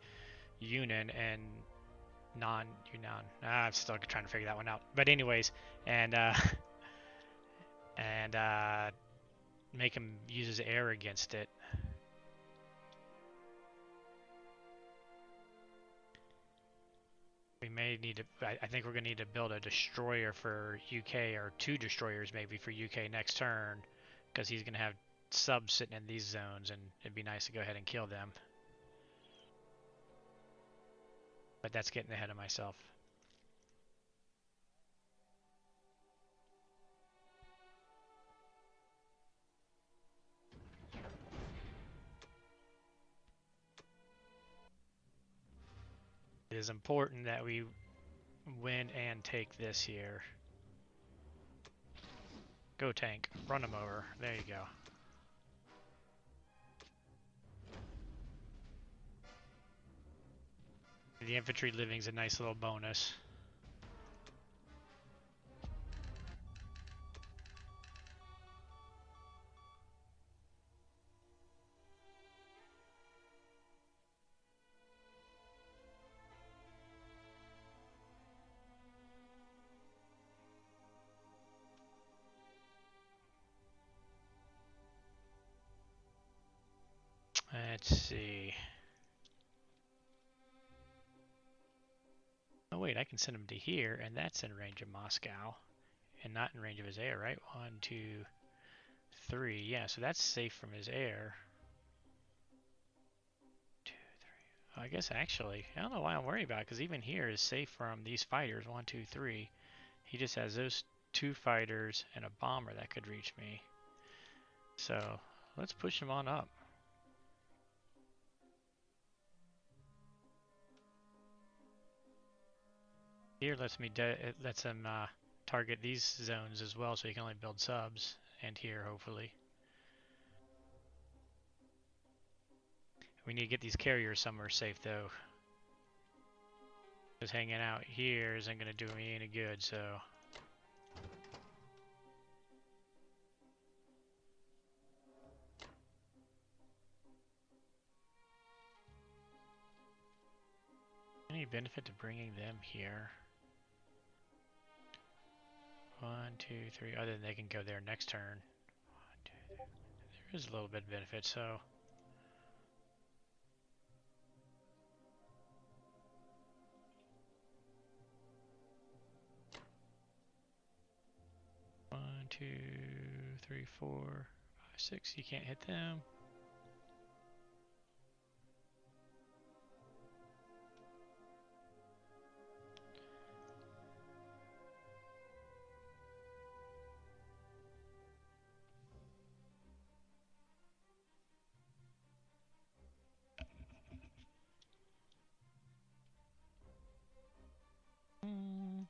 Yunnan and non-Yunnan. I'm still trying to figure that one out. But anyways, and make him use his air against it. We may need to. I think we're going to need to build a destroyer for UK, or 2 destroyers maybe for UK next turn, because he's going to have subs sitting in these zones, and it'd be nice to go ahead and kill them. But that's getting ahead of myself. It is important that we win and take this here. Go tank. Run him over. There you go. The infantry living's a nice little bonus. Let's see. Oh wait, I can send him to here, and that's in range of Moscow, and not in range of his air, right? 1, 2, 3. Yeah, so that's safe from his air. 2, 3. I guess actually, I don't know why I'm worried about it, because even here is safe from these fighters. 1, 2, 3. He just has those 2 fighters and a bomber that could reach me. So let's push him on up. Here it lets him target these zones as well, so he can only build subs, and here hopefully. We need to get these carriers somewhere safe though. Just hanging out here isn't going to do me any good, so. Any benefit to bringing them here? One, two, three. Other than they can go there next turn. One, two, three. There is a little bit of benefit, so. One, two, three, four, five, six. You can't hit them. Mm.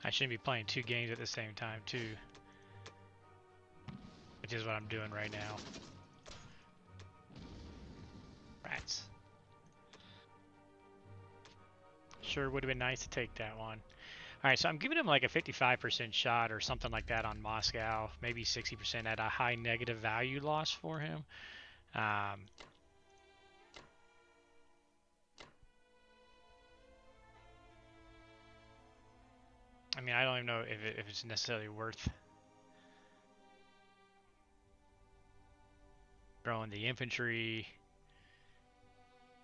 I shouldn't be playing two games at the same time, too. Which is what I'm doing right now. Rats. Sure would have been nice to take that one. Alright, so I'm giving him like a 55% shot or something like that on Moscow. Maybe 60% at a high negative value loss for him. I mean, I don't even know if it's necessarily worth throwing the infantry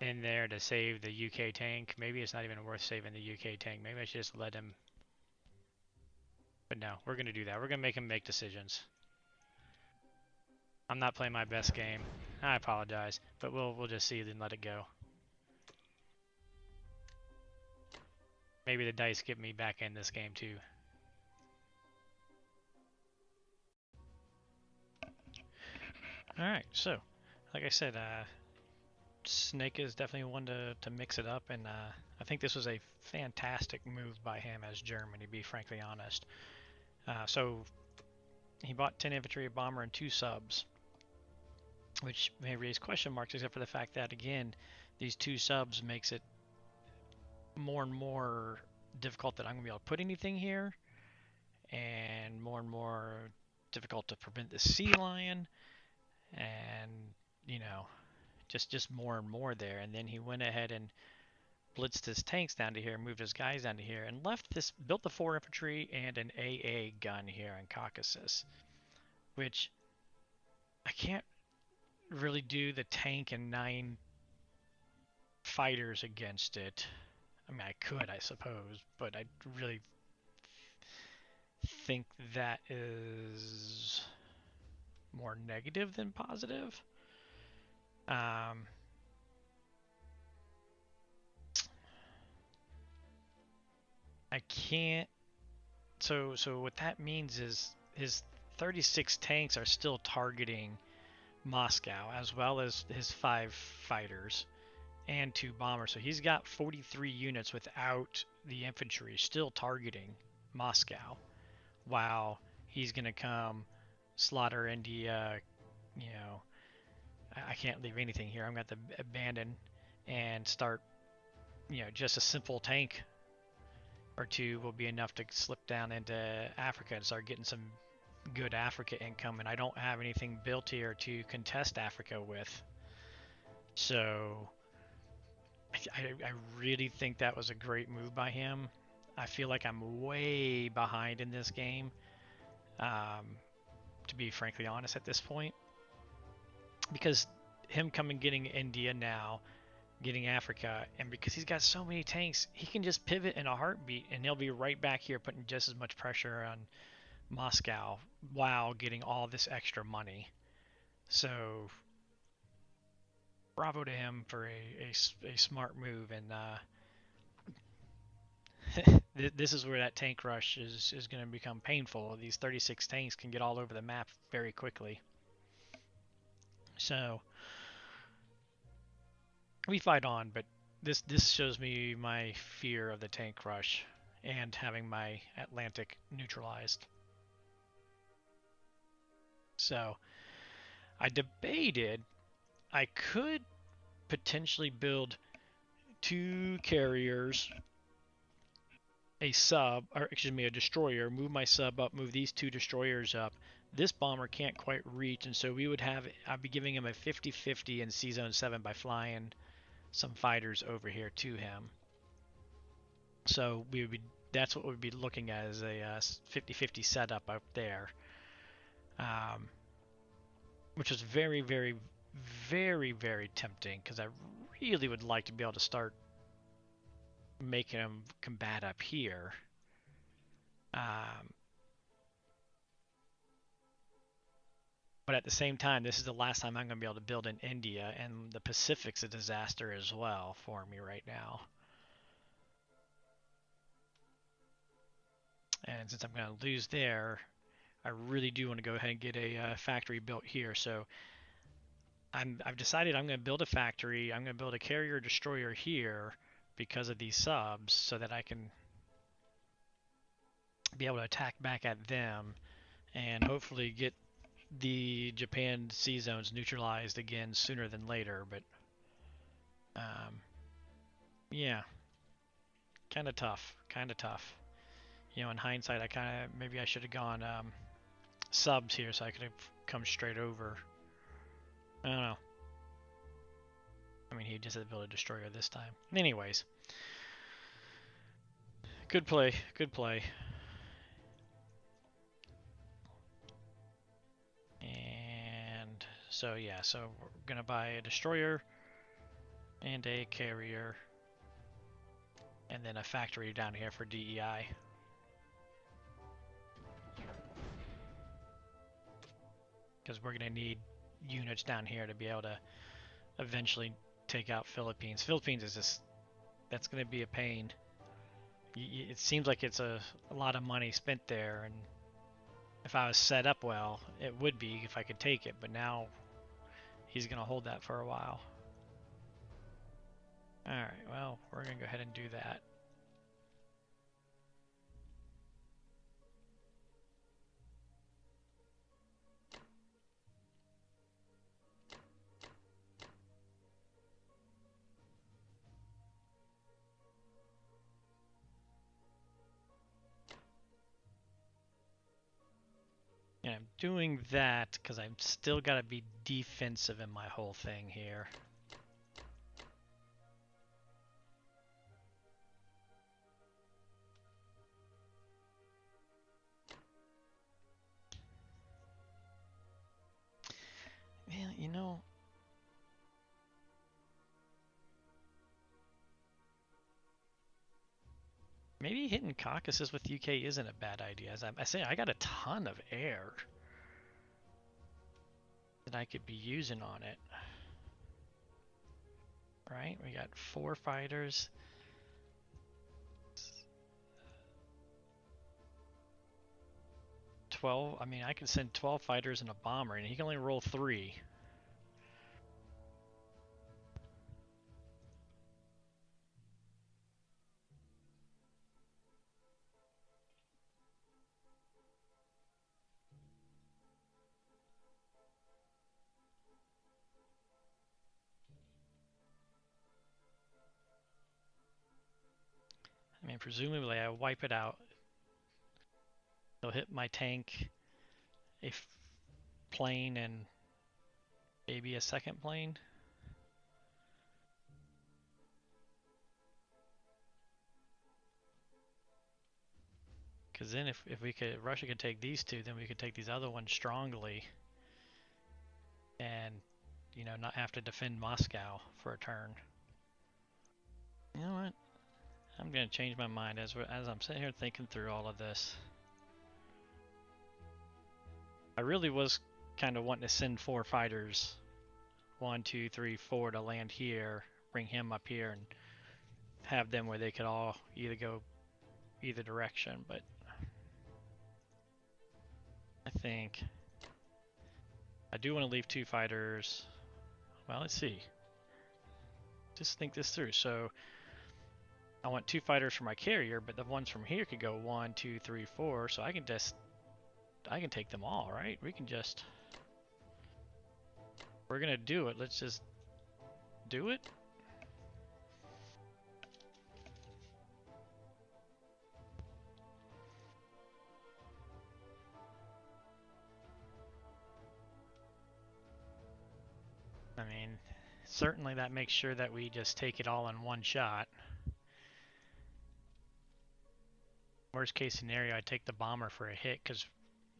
in there to save the UK tank. Maybe it's not even worth saving the UK tank. Maybe I should just let him. But no, we're going to do that. We're going to make him make decisions. I'm not playing my best game. I apologize, but we'll just see it and let it go. Maybe the dice get me back in this game too. All right, so like I said, Snake is definitely one to mix it up, and I think this was a fantastic move by him as German, to be frankly honest. So he bought 10 infantry, a bomber, and 2 subs, which may raise question marks, except for the fact that, again, these 2 subs makes it more and more difficult that I'm going to be able to put anything here, and more difficult to prevent the sea lion, and, you know, just more and more there. And then he went ahead and blitzed his tanks down to here, moved his guys down to here, and built the 4 infantry and an AA gun here in Caucasus, which I can't really do the tank and 9 fighters against it. I mean, I could, I suppose, but I really think that is more negative than positive. I can't. So what that means is his 36 tanks are still targeting Moscow, as well as his 5 fighters and 2 bombers. So he's got 43 units without the infantry still targeting Moscow, while he's going to come slaughter India. You know, I can't leave anything here. I'm going to have to abandon and start, you know, just a simple tank or 2 will be enough to slip down into Africa and start getting some good Africa income, and I don't have anything built here to contest Africa with. So I really think that was a great move by him. I feel like I'm way behind in this game, to be frankly honest at this point, because him coming getting India now, getting Africa, and because he's got so many tanks, he can just pivot in a heartbeat, and he'll be right back here putting just as much pressure on Moscow while getting all this extra money. So bravo to him for a smart move. And this is where that tank rush is going to become painful. These 36 tanks can get all over the map very quickly. So we fight on, but this shows me my fear of the tank rush and having my Atlantic neutralized. So I debated I could potentially build 2 carriers, a sub, or excuse me, a destroyer, move my sub up, move these 2 destroyers up. This bomber can't quite reach, and so I'd be giving him a 50-50 in C-Zone 7 by flying some fighters over here to him. So that's what we'd be looking at, as a 50-50 setup up there. Which is very, very, very, very tempting, because I really would like to be able to start making them combat up here. But at the same time, this is the last time I'm going to be able to build in India, and the Pacific's a disaster as well for me right now. And since I'm going to lose there, I really do want to go ahead and get a factory built here. So I've decided I'm going to build a factory. I'm going to build a carrier destroyer here because of these subs, so that I can be able to attack back at them and hopefully get the Japan sea zones neutralized again sooner than later. But yeah, kind of tough, kind of tough. You know, in hindsight, maybe I should have gone subs here, so I could have come straight over. I don't know. I mean, he just had to build a destroyer this time. Anyways, good play, good play. And so yeah, so we're gonna buy a destroyer and a carrier, and then a factory down here for DEI. Because we're gonna need units down here to be able to eventually take out Philippines. Philippines is just, that's gonna be a pain. It seems like it's a lot of money spent there, and if I was set up well, it would be if I could take it, but now he's gonna hold that for a while. Alright, well, we're gonna go ahead and do that. And I'm doing that because I'm still gotta be defensive in my whole thing here. Man, you know, maybe hitting Caucasus with UK isn't a bad idea. As I say, I got a ton of air that I could be using on it. Right? We got 4 fighters. 12. I mean, I can send 12 fighters and a bomber, and he can only roll 3. I mean, presumably I wipe it out. They'll hit my tank, a plane, and maybe a second plane. Because then if Russia could take these 2, then we could take these other ones strongly, and, you know, not have to defend Moscow for a turn. You know what? I'm gonna change my mind as I'm sitting here thinking through all of this. I really was kind of wanting to send 4 fighters 1, 2, 3, 4 to land here, bring him up here, and have them where they could all either go either direction. But I think I do want to leave 2 fighters. Well, let's see. Just think this through. So I want 2 fighters for my carrier, but the ones from here could go 1, 2, 3, 4. So I can take them all, right? We can just, we're gonna do it. Let's just do it. I mean, certainly that makes sure that we just take it all in one shot. Worst case scenario, I take the bomber for a hit because,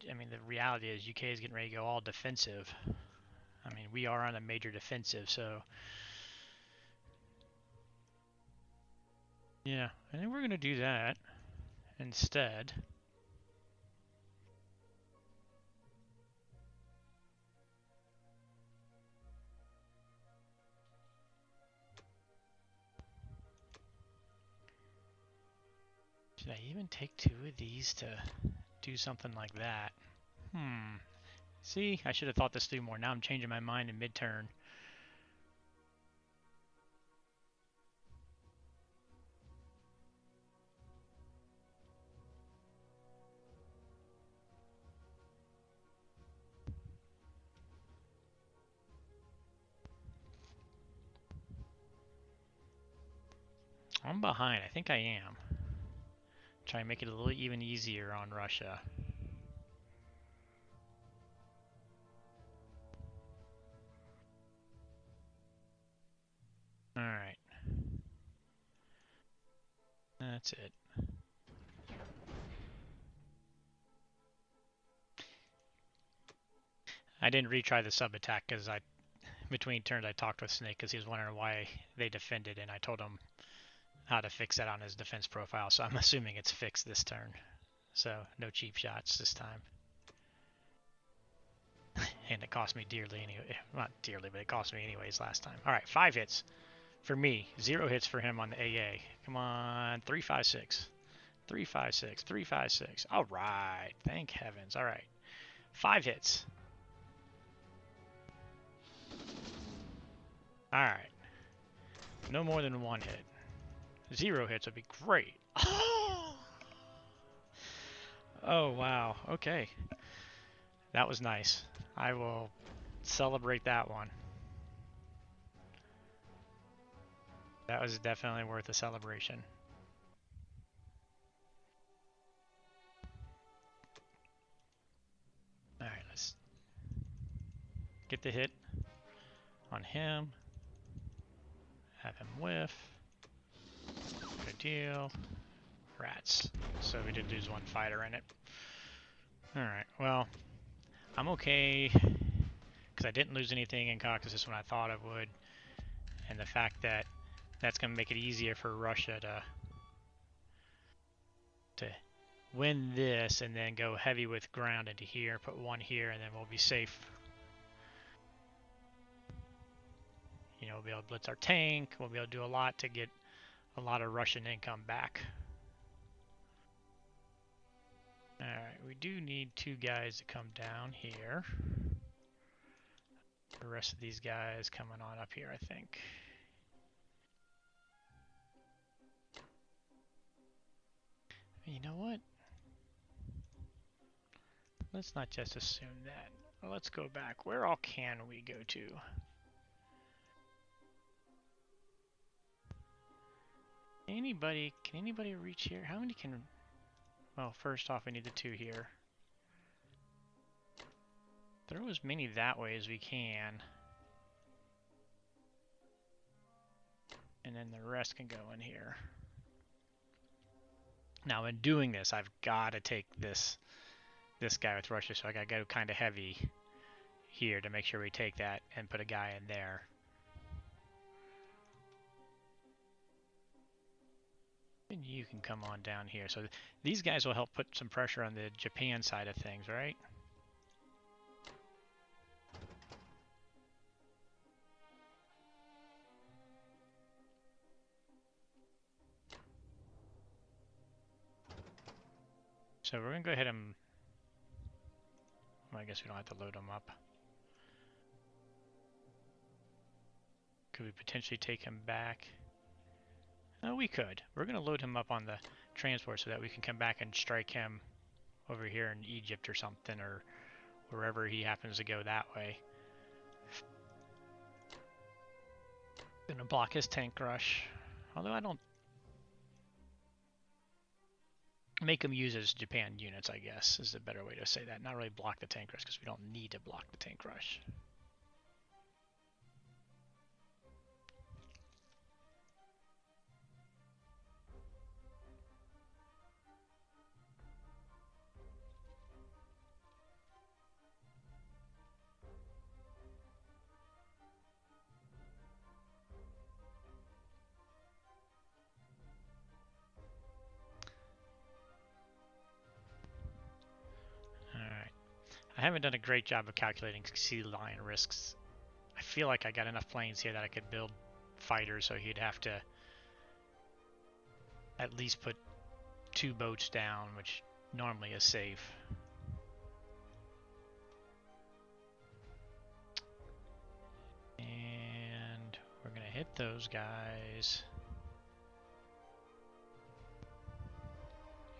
I mean, the reality is UK is getting ready to go all defensive. I mean, we are on a major defensive, so yeah, I think we're going to do that instead. Should I even take 2 of these to do something like that? See, I should have thought this through more. Now I'm changing my mind in mid-turn. I'm behind. I think I am. Try and make it a little even easier on Russia. Alright. That's it. I didn't retry the sub attack because between turns I talked with Snake because he was wondering why they defended, and I told him how to fix that on his defense profile. So I'm assuming it's fixed this turn. So no cheap shots this time. And it cost me dearly anyway. Not dearly, but it cost me anyways last time. All right, 5 hits for me. 0 hits for him on the AA. Come on, 3, 5, 6. 3, 5, 6. 3, 5, 6. All right, thank heavens. All right, 5 hits. All right, no more than 1 hit. 0 hits would be great. Oh, wow. Okay. That was nice. I will celebrate that one. That was definitely worth a celebration. Alright, let's get the hit on him. Have him whiff. Good deal. Rats. So we did lose 1 fighter in it. Alright, well, I'm okay because I didn't lose anything in Caucasus when I thought I would. And the fact that that's going to make it easier for Russia to win this and then go heavy with ground into here, put 1 here, and then we'll be safe. You know, we'll be able to blitz our tank. We'll be able to do a lot to get a lot of Russian income back. Alright, we do need 2 guys to come down here. The rest of these guys coming on up here, I think. You know what? Let's not just assume that. Well, let's go back. Where all can we go to? Can anybody reach here? How many can... Well, first off, we need the 2 here. Throw as many that way as we can. And then the rest can go in here. Now, in doing this, I've got to take this guy with Russia, so I got to go kind of heavy here to make sure we take that and put a guy in there. And you can come on down here. So these guys will help put some pressure on the Japan side of things, right? So we're going to go ahead and... Well, I guess we don't have to load them up. Could we potentially take him back? Oh, we could. We're going to load him up on the transport so that we can come back and strike him over here in Egypt or something, or wherever he happens to go that way. Gonna block his tank rush. Although I don't... Make him use his Japan units, I guess, is the better way to say that. Not really block the tank rush, because we don't need to block the tank rush. Alright. I haven't done a great job of calculating sea lion risks. I feel like I got enough planes here that I could build fighters, so he'd have to at least put 2 boats down, which normally is safe. And we're gonna hit those guys.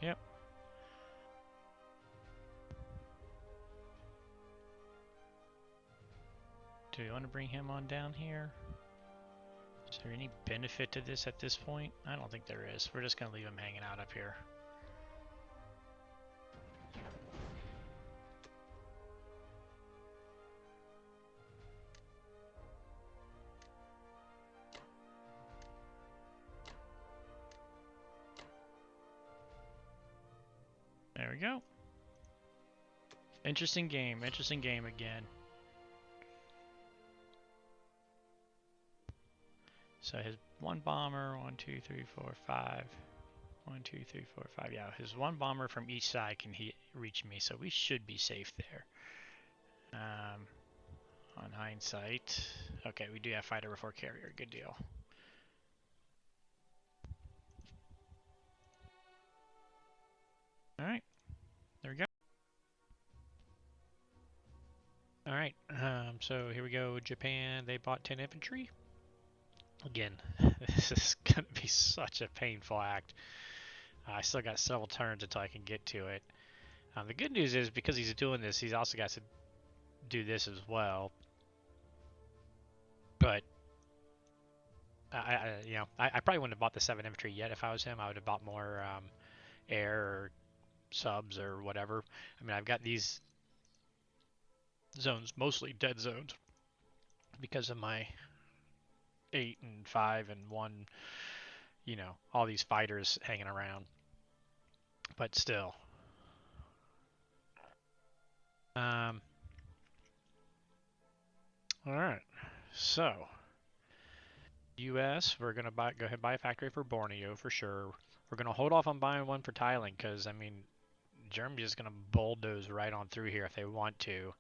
Yep. Do we want to bring him on down here? Is there any benefit to this at this point? I don't think there is. We're just going to leave him hanging out up here. There we go. Interesting game again. So his 1 bomber, 1, 2, 3, 4, 5. 1, 2, 3, 4, 5. Yeah, his 1 bomber from each side can reach me, so we should be safe there. On hindsight. Okay, we do have fighter before carrier. Good deal. Alright. There we go. Alright, so here we go. Japan, they bought 10 infantry. Again, this is going to be such a painful act. I still got several turns until I can get to it. The good news is, because he's doing this, he's also got to do this as well. But I probably wouldn't have bought the 7 infantry yet if I was him. I would have bought more air or subs or whatever. I mean, I've got these zones, mostly dead zones, because of my 8 and 5 and 1, you know, all these fighters hanging around. But still. Alright, so US, we're going to go ahead and buy a factory for Borneo for sure. We're going to hold off on buying one for Thailand because, I mean, Germany's just going to bulldoze right on through here if they want to.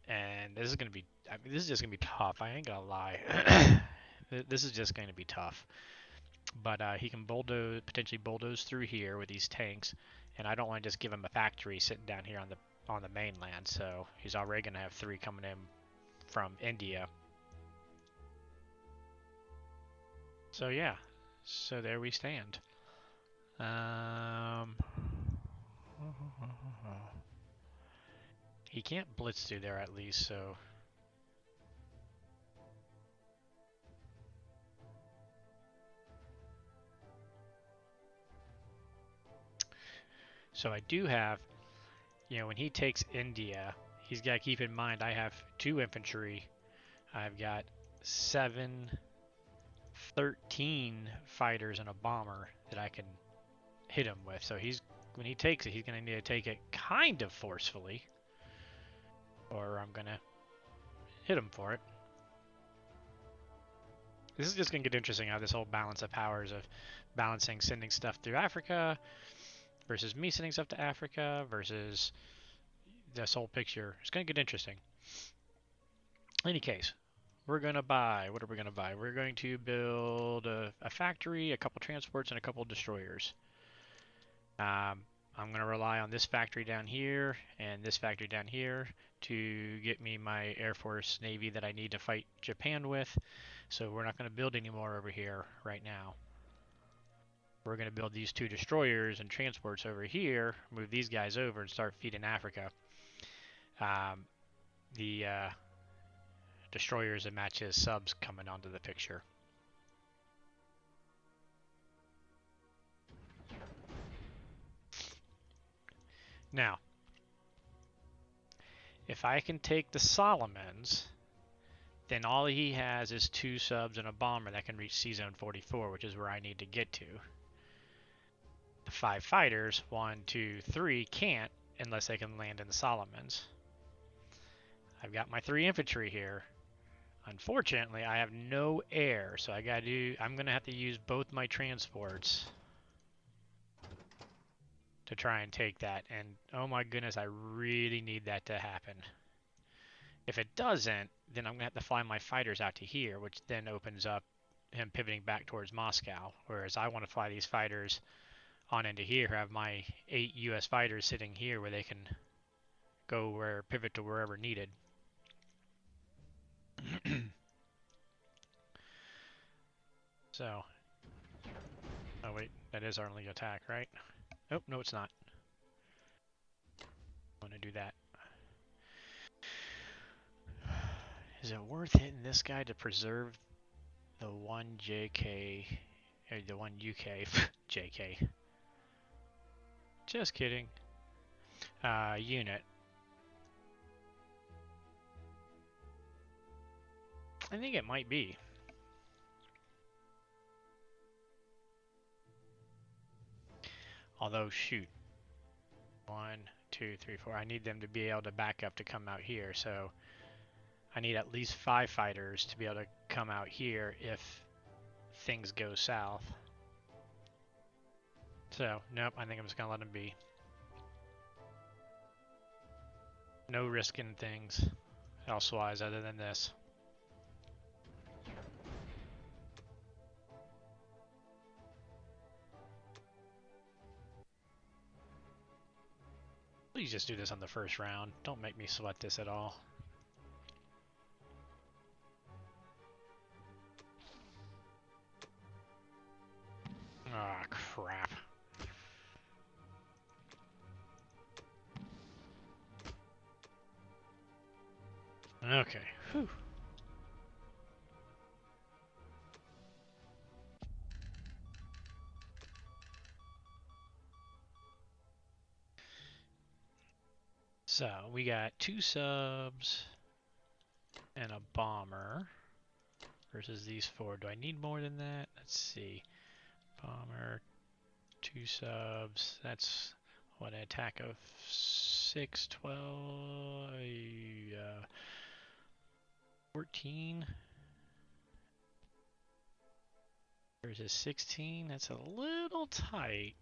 And this is going to be, I mean, this is just going to be tough. I ain't going to lie. This is just going to be tough. But he can potentially bulldoze through here with these tanks. And I don't want to just give him a factory sitting down here on the mainland. So he's already going to have 3 coming in from India. So yeah, so there we stand. He can't blitz through there at least, so... So I do have, you know, when he takes India, he's got to keep in mind I have 2 infantry. I've got 7, 13 fighters and a bomber that I can hit him with. So when he takes it, he's going to need to take it kind of forcefully, or I'm going to hit him for it. This is just going to get interesting, how this whole balance of powers of balancing sending stuff through Africa versus me sending stuff to Africa versus this whole picture. It's going to get interesting. In any case, we're going to buy, what are we going to buy? We're going to build a factory, a couple transports, and a couple destroyers. I'm going to rely on this factory down here and this factory down here to get me my Air Force Navy that I need to fight Japan with. So we're not going to build any more over here right now. We're going to build these 2 destroyers and transports over here, move these guys over, and start feeding Africa. The destroyers and matches subs coming onto the picture. Now, if I can take the Solomons, then all he has is 2 subs and a bomber that can reach C-Zone 44, which is where I need to get to. The 5 fighters, 1, 2, 3, can't unless they can land in the Solomons. I've got my 3 infantry here. Unfortunately, I have no air, so I'm going to have to use both my transports to try and take that. And oh my goodness, I really need that to happen. If it doesn't, then I'm going to have to fly my fighters out to here, which then opens up him pivoting back towards Moscow. Whereas I want to fly these fighters on into here, have my 8 US fighters sitting here where they can pivot to wherever needed. So, oh wait, that is our only attack, right? Oh, no it's not. I want to do that. Is it worth hitting this guy to preserve the 1 JK, or the 1 UK JK? Just kidding. Unit. I think it might be. Although, shoot. 1, 2, 3, 4. I need them to be able to back up to come out here, so I need at least 5 fighters to be able to come out here if things go south. So, nope, I think I'm just going to let them be. No risking things elsewise other than this. Please just do this on the first round. Don't make me sweat this at all. Ah, crap. Okay. Whew. So, we got 2 subs and a bomber versus these 4. Do I need more than that? Let's see. Bomber, 2 subs. That's what, an attack of 6, 12, 14 versus 16. That's a little tight.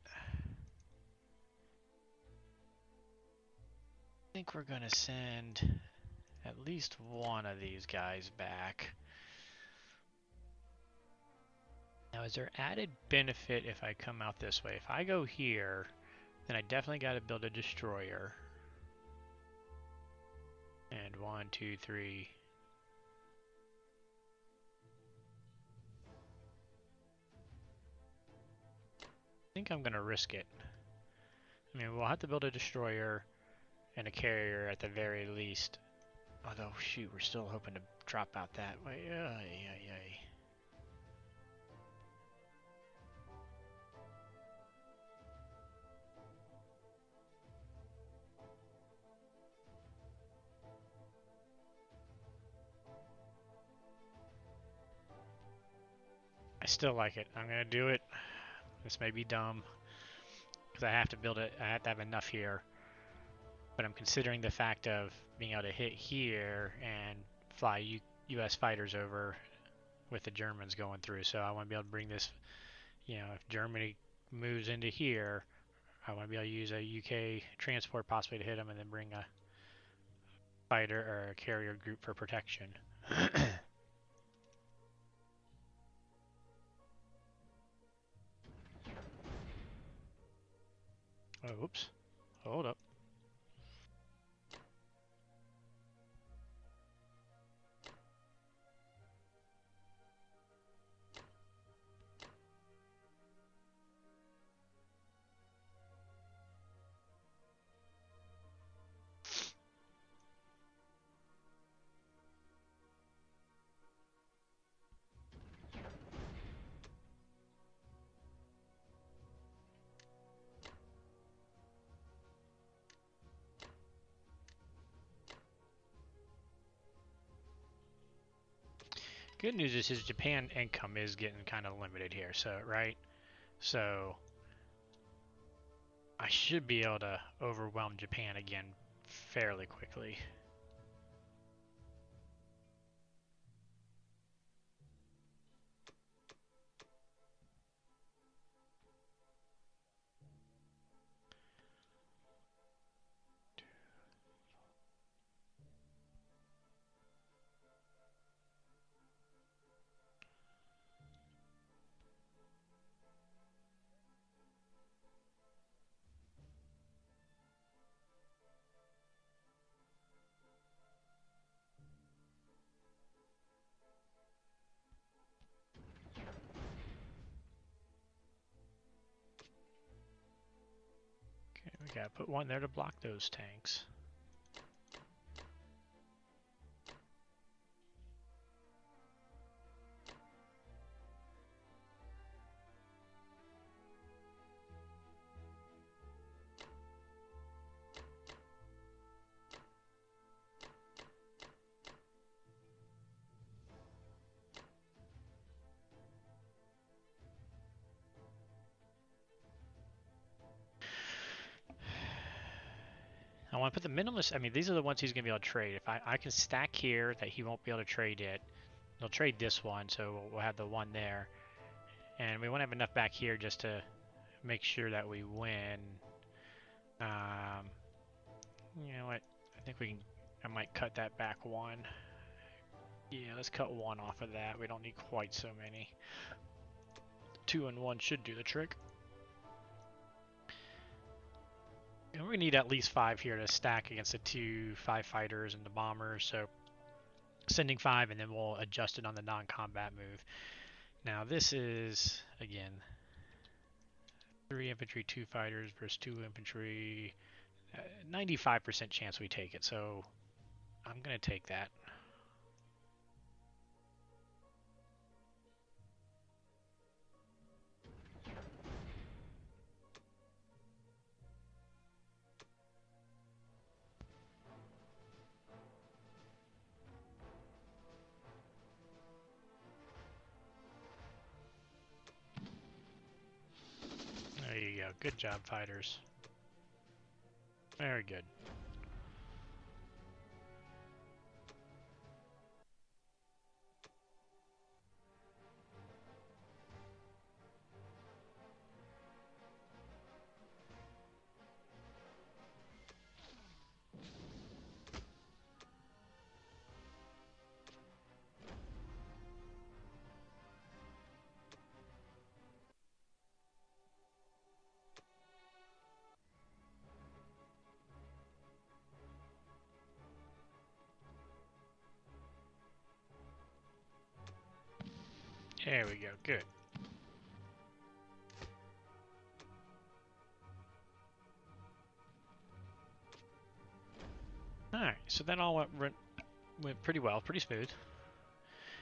I think we're going to send at least one of these guys back. Now, is there added benefit if I come out this way? If I go here, then I definitely got to build a destroyer. And 1, 2, 3. I think I'm going to risk it. I mean, we'll have to build a destroyer and a carrier at the very least. Although, shoot, we're still hoping to drop out that way. I still like it. I'm going to do it. This may be dumb because I have to build it. I have to have enough here. But I'm considering the fact of being able to hit here and fly US fighters over with the Germans going through. So I want to be able to bring this, if Germany moves into here, I want to be able to use a UK transport possibly to hit them and then bring a fighter or a carrier group for protection. Oh, Oops. Hold up. Good news is his Japan income is getting kind of limited here, so right? So I should be able to overwhelm Japan again fairly quickly. Okay, we gotta put one there to block those tanks. I want to put the minimalist. I mean, these are the ones he's going to be able to trade. If I can stack here that he won't be able to trade it, he'll trade this one, so we'll have the one there. And we want to have enough back here just to make sure that we win. Um, you know what? I think we can. I might cut that back one. Yeah, let's cut one off of that. We don't need quite so many. 2 and 1 should do the trick. And we're going to need at least 5 here to stack against the 2 5 fighters and the bombers. So sending 5, and then we'll adjust it on the non-combat move. Now this is, again, 3 infantry, 2 fighters versus 2 infantry. 95% chance we take it, so I'm going to take that. There you go. Good job, fighters. Very good. There we go. Good. Alright, so that all went pretty well, pretty smooth.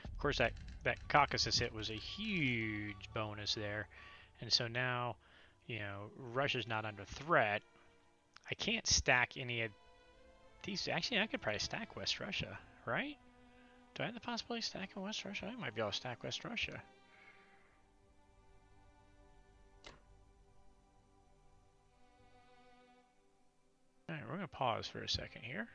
Of course, that Caucasus hit was a huge bonus there. And so now, you know, Russia's not under threat. I can't stack any of these. Actually, I could probably stack West Russia, right? Do I have the possibility of stacking West Russia? I might be able to stack West Russia. Alright, we're going to pause for a second here.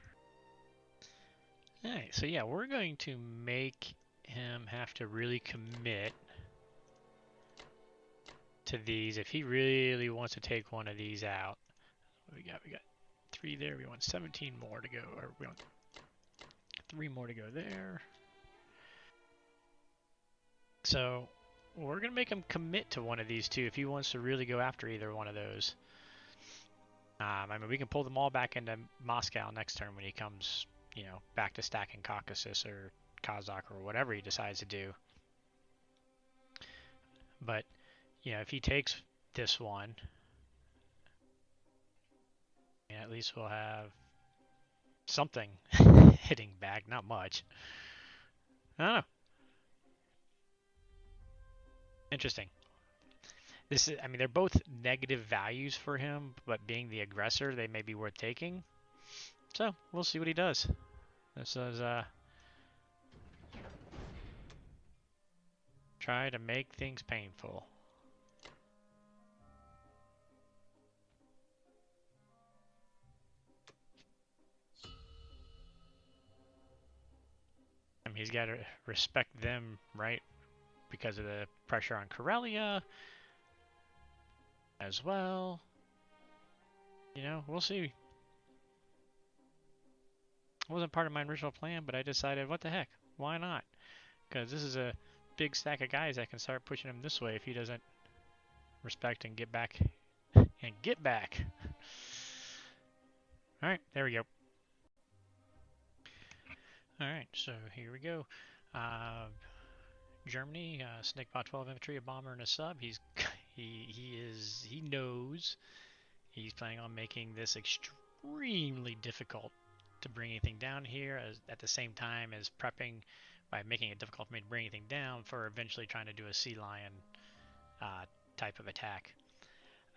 Alright, so yeah, we're going to make him have to really commit to these if he really wants to take one of these out. What we got? We got 3 there. We want 17 more to go, or we want 3 more to go there. So we're going to make him commit to one of these two if he wants to really go after either one of those. I mean, we can pull them all back into Moscow next turn when he comes, back to stacking Caucasus or Kazakh or whatever he decides to do. But, if he takes this one, at least we'll have something hitting back. Not much. I don't know. Interesting. I mean, they're both negative values for him, but being the aggressor, they may be worth taking. So we'll see what he does. This is try to make things painful. I mean, he's got to respect them, right? Because of the pressure on Karelia as well. We'll see. It wasn't part of my original plan, but I decided, what the heck? Why not? Because this is a big stack of guys that can start pushing him this way if he doesn't respect and get back. And get back. All right, there we go. All right, so here we go. Germany, Snakebot 12 infantry, a bomber, and a sub. He knows he's planning on making this extremely difficult to bring anything down here, at the same time as prepping by making it difficult for me to bring anything down for eventually trying to do a Sea Lion type of attack.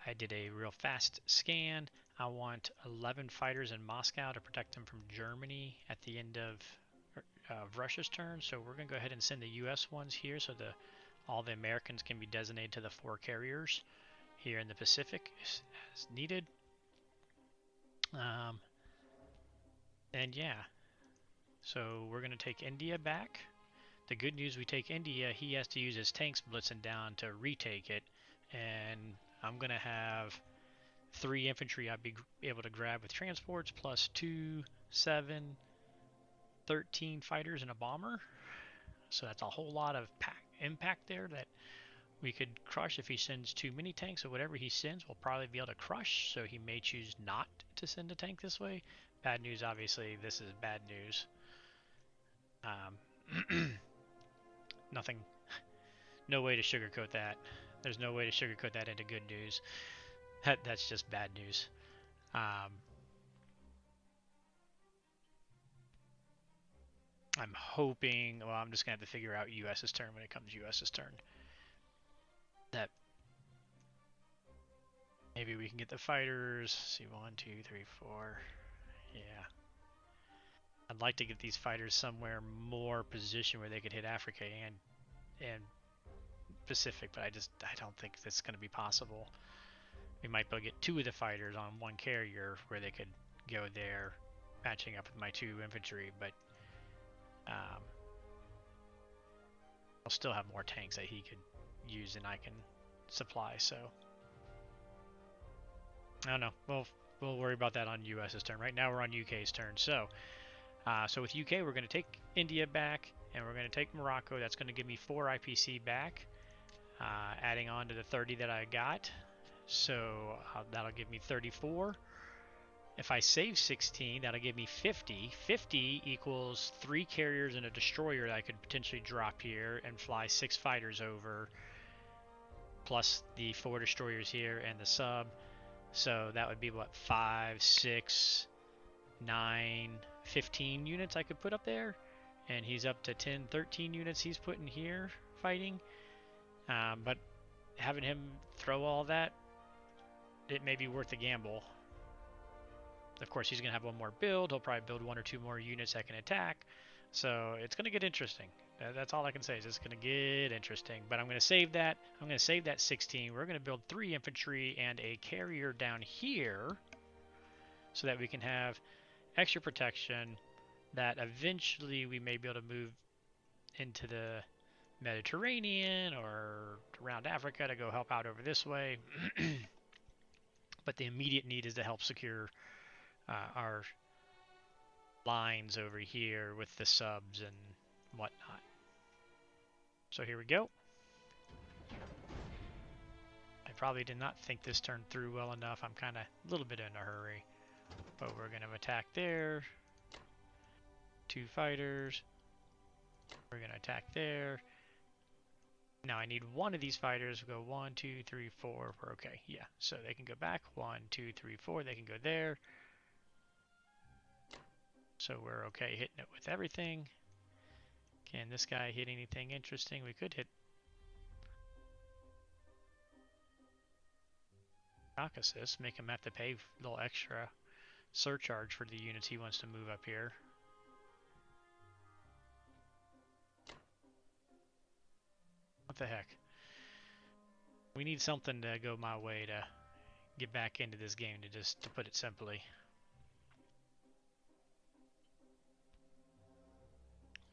I did a real fast scan. I want 11 fighters in Moscow to protect them from Germany at the end of Russia's turn. So we're going to go ahead and send the U.S. ones here so all the Americans can be designated to the 4 carriers here in the Pacific as needed. And yeah, so we're going to take India back. The good news, we take India, he has to use his tanks blitzing down to retake it. And I'm going to have 3 infantry I'd be able to grab with transports, plus 2, 7, 13 fighters and a bomber. So that's a whole lot of impact there that we could crush. If he sends too many tanks or whatever he sends, we'll probably be able to crush. So he may choose not to send a tank this way. Bad news, obviously, this is bad news. Nothing, no way to sugarcoat that. There's no way to sugarcoat that into good news. That's just bad news. I'm hoping, well, I'm just going to have to figure out US's turn when it comes US's turn. That maybe we can get the fighters. See, 1, 2, 3, 4. Yeah. I'd like to get these fighters somewhere more position where they could hit Africa and Pacific, but I don't think that's going to be possible. We might be able to get 2 of the fighters on 1 carrier where they could go there, matching up with my 2 infantry, but I'll still have more tanks that he could use than I can supply, so I don't know. We'll worry about that on US's turn. Right now we're on UK's turn. So with UK, we're going to take India back, and we're going to take Morocco. That's going to give me 4 IPC back, adding on to the 30 that I got. So that'll give me 34. If I save 16, that'll give me 50. 50 equals 3 carriers and a destroyer that I could potentially drop here and fly 6 fighters over, plus the 4 destroyers here and the sub. So that would be, what, 5, 6, 9, 15 units I could put up there. And he's up to 10, 13 units he's putting here fighting. But having him throw all that, it may be worth the gamble. Of course, he's going to have 1 more build. He'll probably build 1 or 2 more units that can attack. So it's going to get interesting. That's all I can say is it's going to get interesting. But I'm going to save that. I'm going to save that 16. We're going to build 3 infantry and a carrier down here so that we can have extra protection that eventually we may be able to move into the Mediterranean or around Africa to go help out over this way. But the immediate need is to help secure our lines over here with the subs and whatnot. So here we go. I probably did not think this turned through well enough. I'm kind of a little bit in a hurry. But we're going to attack there. 2 fighters. We're going to attack there. Now I need one of these fighters to go 1, 2, 3, 4. We're okay. Yeah, so they can go back. 1, 2, 3, 4. They can go there. So we're okay hitting it with everything. Can this guy hit anything interesting? We could hit Caucasus, make him have to pay a little extra surcharge for the units he wants to move up here. What the heck? We need something to go my way to get back into this game, to put it simply.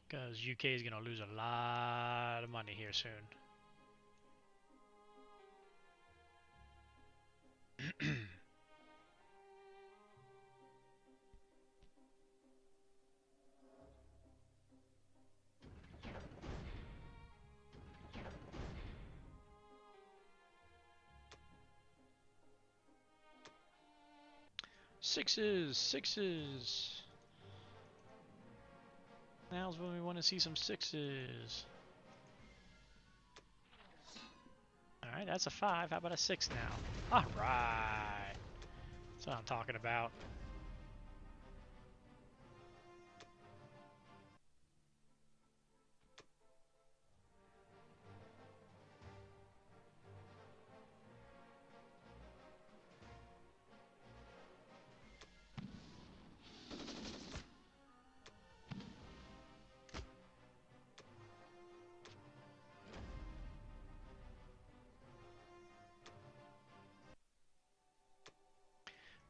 Because UK is going to lose a lot of money here soon. Sixes! Sixes! Now's when we want to see some sixes. Alright, that's a 5. How about a 6 now? Alright! That's what I'm talking about.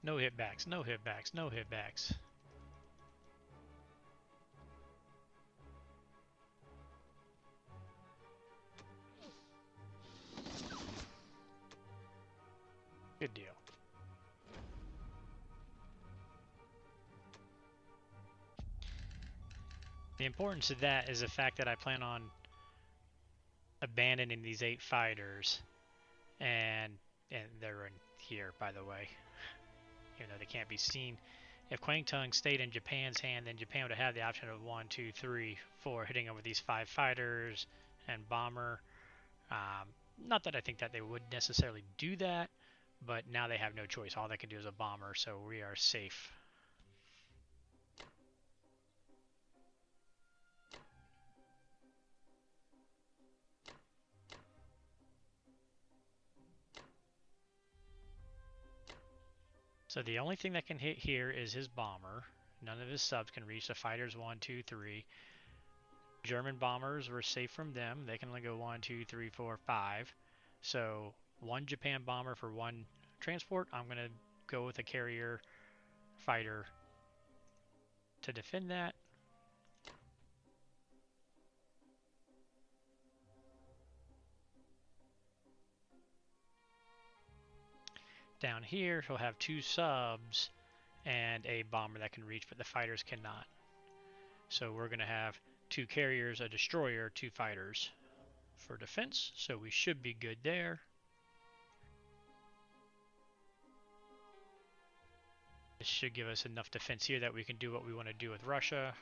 No hitbacks, no hitbacks, no hitbacks. Good deal. The importance of that is the fact that I plan on abandoning these 8 fighters, and they're in here, by the way, even though they can't be seen. If Kwangtung stayed in Japan's hand, then Japan would have the option of 1, 2, 3, 4 hitting them with these 5 fighters and bomber. Not that I think that they would necessarily do that, but now they have no choice. All they can do is a bomber, so we are safe. So the only thing that can hit here is his bomber. None of his subs can reach the fighters 1, 2, 3. German bombers, we're safe from them. They can only go 1, 2, 3, 4, 5. So 1 Japan bomber for 1 transport. I'm going to go with a carrier fighter to defend that. Down here, he'll have 2 subs and a bomber that can reach, but the fighters cannot. So we're going to have 2 carriers, a destroyer, 2 fighters for defense. So we should be good there. This should give us enough defense here that we can do what we want to do with Russia.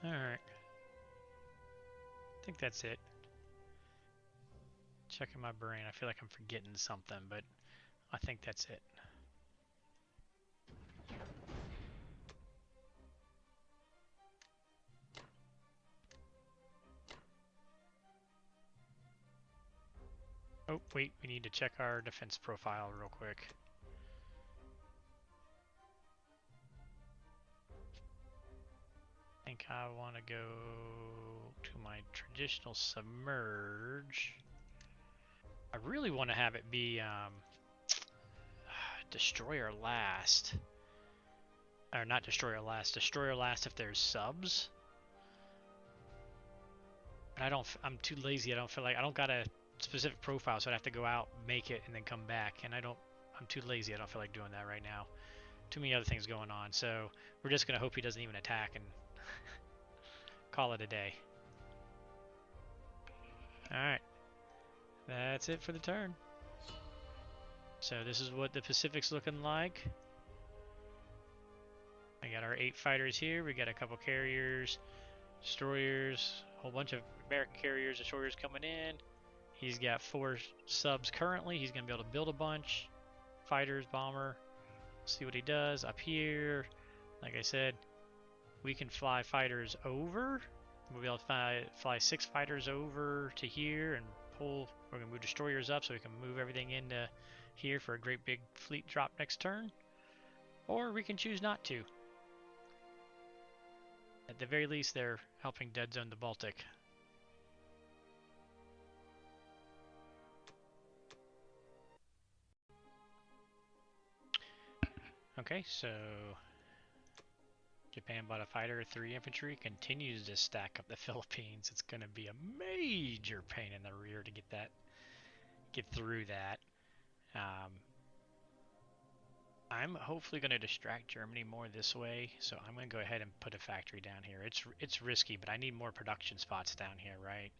Alright. I think that's it. Checking my brain. I feel like I'm forgetting something, but I think that's it. Oh, wait. We need to check our defense profile real quick. I think I want to go to my traditional submerge. I really want to have it be destroyer last. Or not destroyer last. Destroyer last if there's subs. But I'm too lazy. I don't feel like, I don't got a specific profile, so I'd have to go out, make it, and then come back. And I'm too lazy. I don't feel like doing that right now. Too many other things going on. So we're just going to hope he doesn't even attack and call it a day. Alright. That's it for the turn. So this is what the Pacific's looking like. We got our 8 fighters here. We got a couple carriers, destroyers, a whole bunch of American carriers, destroyers coming in. He's got 4 subs currently. He's going to be able to build a bunch. Fighters, bomber. See what he does up here. Like I said, we can fly fighters over. We'll be able to fly 6 fighters over to here and pull. We're going to move destroyers up so we can move everything into here for a great big fleet drop next turn. Or we can choose not to. At the very least, they're helping dead zone the Baltic. Okay, so Japan bought a fighter, 3 infantry, continues to stack up the Philippines. It's going to be a major pain in the rear to get through that. I'm hopefully going to distract Germany more this way, so I'm going to go ahead and put a factory down here. It's risky, but I need more production spots down here, right?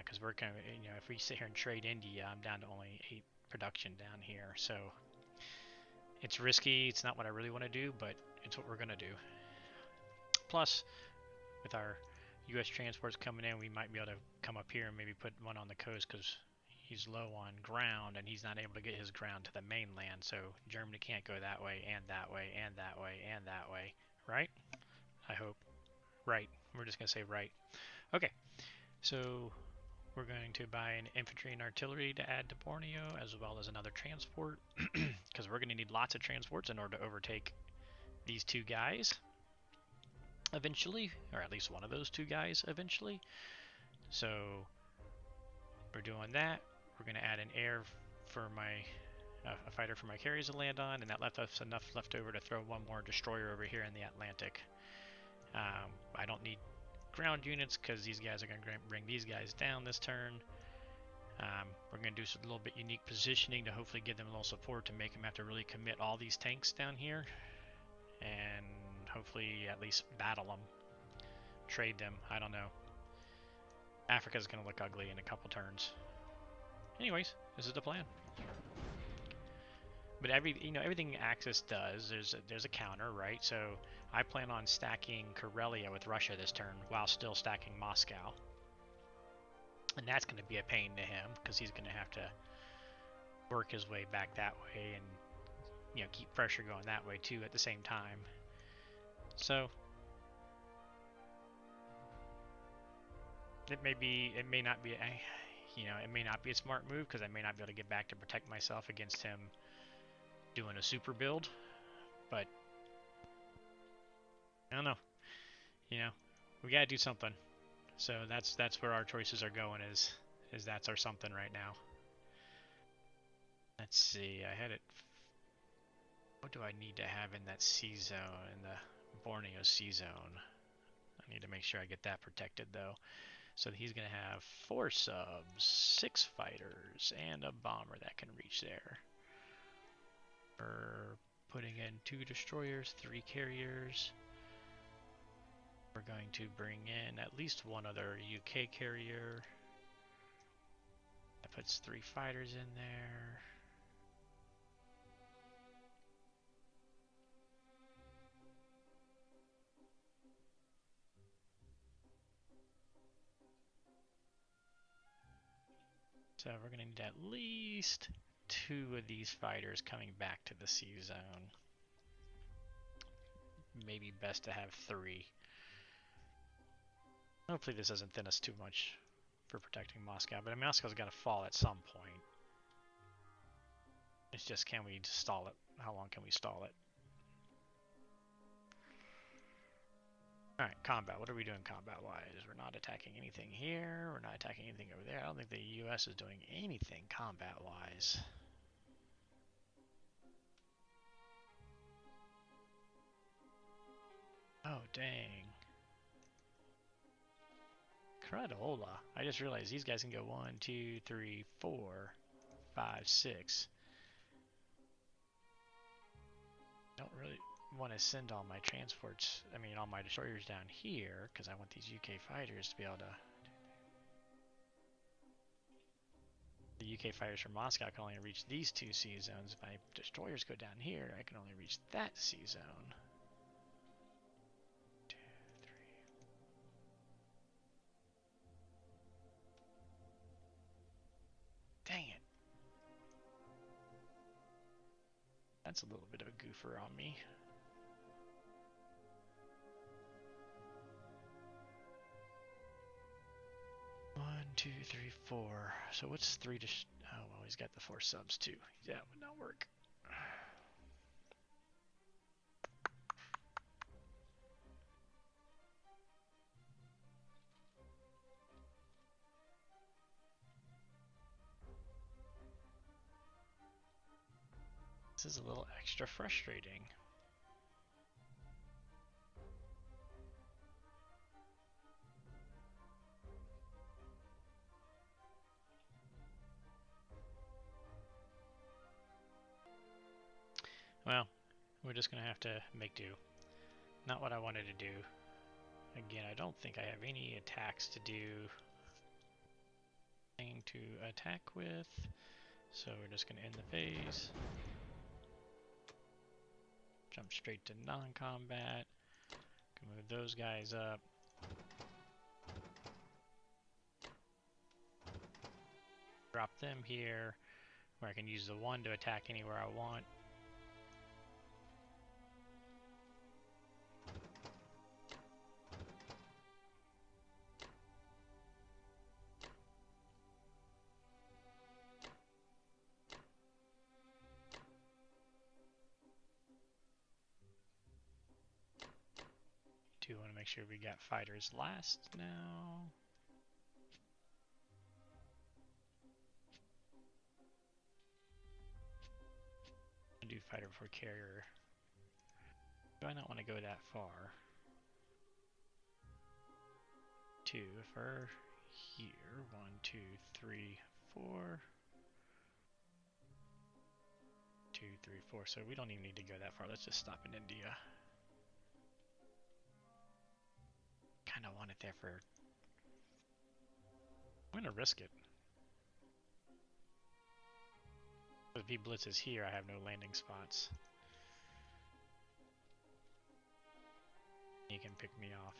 Because we're going to, if we sit here and trade India, I'm down to only 8 production down here. So it's risky. It's not what I really want to do, but it's what we're going to do. Plus, with our US transports coming in, we might be able to come up here and maybe put one on the coast because he's low on ground and he's not able to get his ground to the mainland. So Germany can't go that way and that way and that way and that way, right? I hope. Right. We're just going to say right. Okay. So we're going to buy an infantry and artillery to add to Borneo, as well as another transport, because we're going to need lots of transports in order to overtake these 2 guys eventually, or at least one of those 2 guys eventually. So we're doing that. We're going to add an air for a fighter for my carriers to land on, and that left us enough left over to throw 1 more destroyer over here in the Atlantic. I don't need ground units because these guys are going to bring these guys down this turn. We're going to do a little bit unique positioning to hopefully give them a little support to make them have to really commit all these tanks down here, and hopefully at least battle them, trade them. I don't know. Africa's going to look ugly in a couple turns. Anyways, this is the plan. But everything Axis does, there's a counter, right? So I plan on stacking Karelia with Russia this turn while still stacking Moscow. And that's going to be a pain to him because he's going to have to work his way back that way and keep pressure going that way too at the same time. So it may not be a smart move because I may not be able to get back to protect myself against him doing a super build, but I don't know. We gotta do something. So that's where our choices are going. Is that's our something right now. Let's see. I had it. What do I need to have in that C zone, in the Borneo C zone? I need to make sure I get that protected though. So he's gonna have 4 subs, 6 fighters, and a bomber that can reach there. We're putting in 2 destroyers, 3 carriers. We're going to bring in at least 1 other UK carrier. That puts 3 fighters in there. So we're going to need at least 2 of these fighters coming back to the C zone. Maybe best to have 3. Hopefully this doesn't thin us too much for protecting Moscow, but Moscow's got to fall at some point. It's just, can we stall it? How long can we stall it? Alright, combat. What are we doing combat-wise? We're not attacking anything here. We're not attacking anything over there. I don't think the US is doing anything combat-wise. Oh, dang. Cradola. I just realized these guys can go 1, 2, 3, 4, 5, 6. Don't really want to send all my transports, all my destroyers down here, because I want these UK fighters to be able to... The UK fighters from Moscow can only reach these 2 sea zones. If my destroyers go down here, I can only reach that sea zone. 2, 3. Dang it. That's a little bit of a goofer on me. One, 2, 3, 4. So what's 3 to... Oh, well, he's got the 4 subs too. Yeah, it would not work. This is a little extra frustrating. Well, we're just going to have to make do. Not what I wanted to do. Again, I don't think I have any attacks to do. Thing to attack with. So we're just going to end the phase. Jump straight to non-combat. Can move those guys up. Drop them here, where I can use the 1 to attack anywhere I want. Do want to make sure we got fighters last now. Do fighter before carrier. Do I not want to go that far? 2 for here. 1, 2, 3, 4. 2, 3, 4. So we don't even need to go that far. Let's just stop in India. Kind of want it there for... I'm going to risk it. If he blitzes here, I have no landing spots. He can pick me off.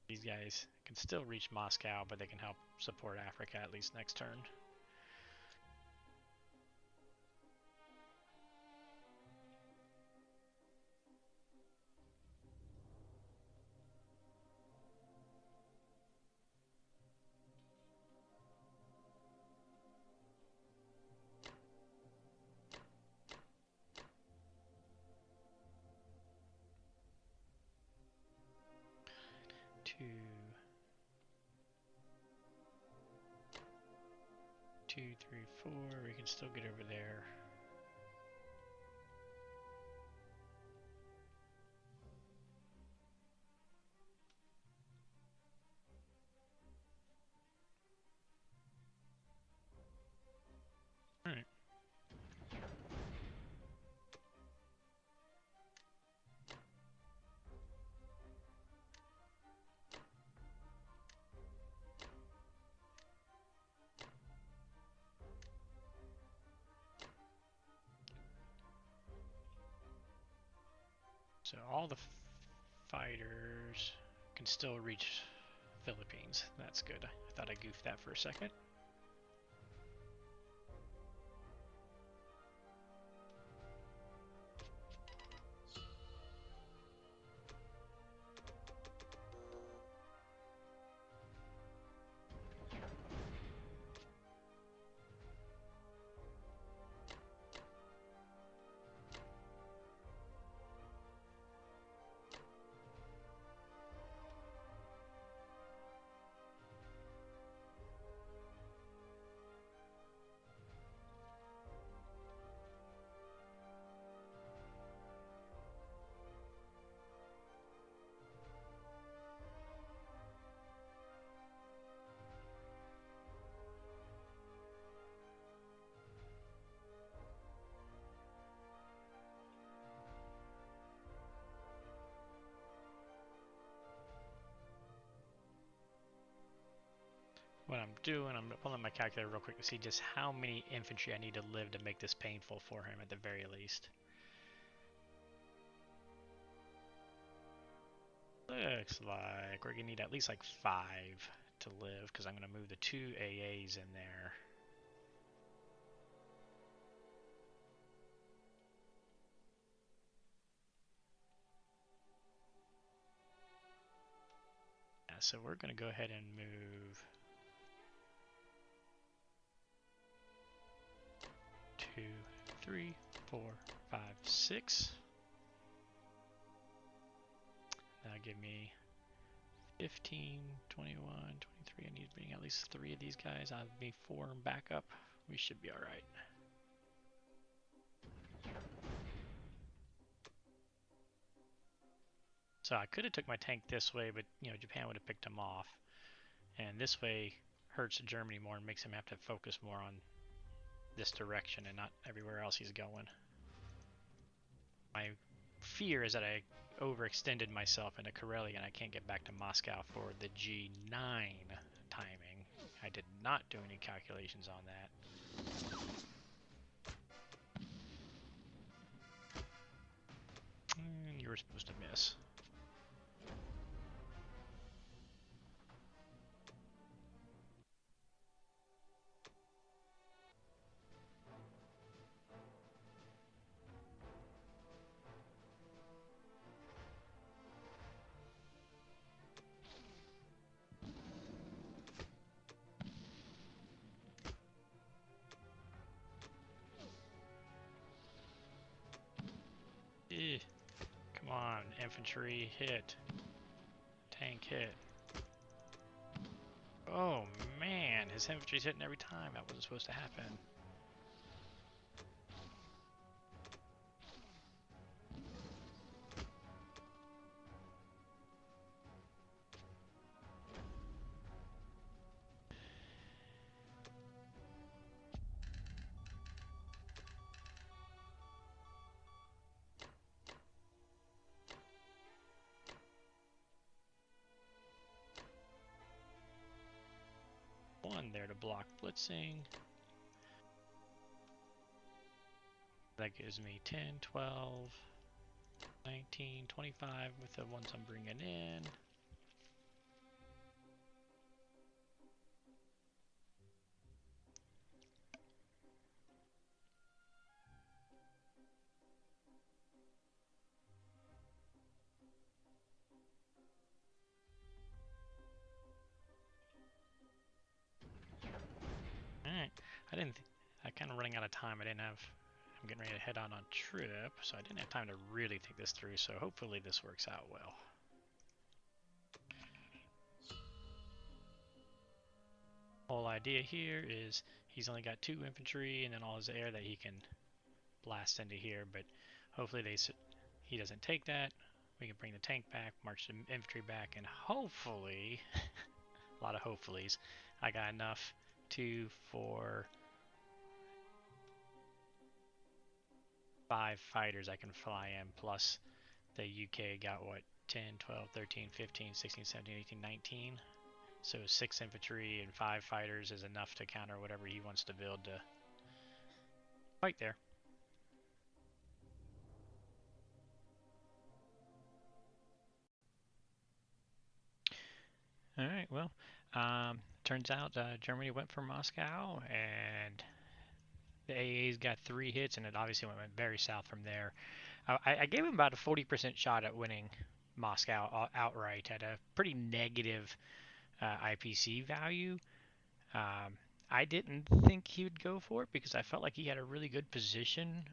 These guys can still reach Moscow, but they can help support Africa at least next turn. Two, 2, 3, 4. We can still get over there. All right. So all the fighters can still reach Philippines. That's good. I thought I goofed that for a second. what I'm doing, I'm pulling my calculator real quick to see just how many infantry I need to live to make this painful for him at the very least. Looks like we're gonna need at least like 5 to live because I'm gonna move the 2 AAs in there. Yeah, so we're gonna go ahead and move 2, 3, 4, 5, 6. That'll give me 15, 21, 23. I need to bring at least 3 of these guys. I'll be 4 and back up. We should be alright. So I could have took my tank this way, but Japan would have picked him off. And this way hurts Germany more and makes him have to focus more on this direction and not everywhere else he's going. My fear is that I overextended myself into Karelia and I can't get back to Moscow for the G9 timing. I did not do any calculations on that. And you were supposed to miss. Come on, infantry hit. Tank hit. Oh man, his infantry's hitting every time. That wasn't supposed to happen. One there to block blitzing. That gives me 10, 12, 19, 25 with the ones I'm bringing in. Alright, I kind of running out of time. I'm getting ready to head on a trip, so I didn't have time to really think this through, so hopefully this works out well. Whole idea here is he's only got 2 infantry and then all his air that he can blast into here, but hopefully he doesn't take that. We can bring the tank back, march the infantry back, and hopefully, a lot of hopefullys, I got enough 2, 4, 5 fighters I can fly in, plus the UK got what, 10, 12, 13, 15, 16, 17, 18, 19. So 6 infantry and 5 fighters is enough to counter whatever he wants to build to fight there. Alright, well, turns out Germany went for Moscow, and the AA's got 3 hits, and it obviously went very south from there. I gave him about a 40% shot at winning Moscow outright at a pretty negative IPC value. I didn't think he would go for it because I felt like he had a really good position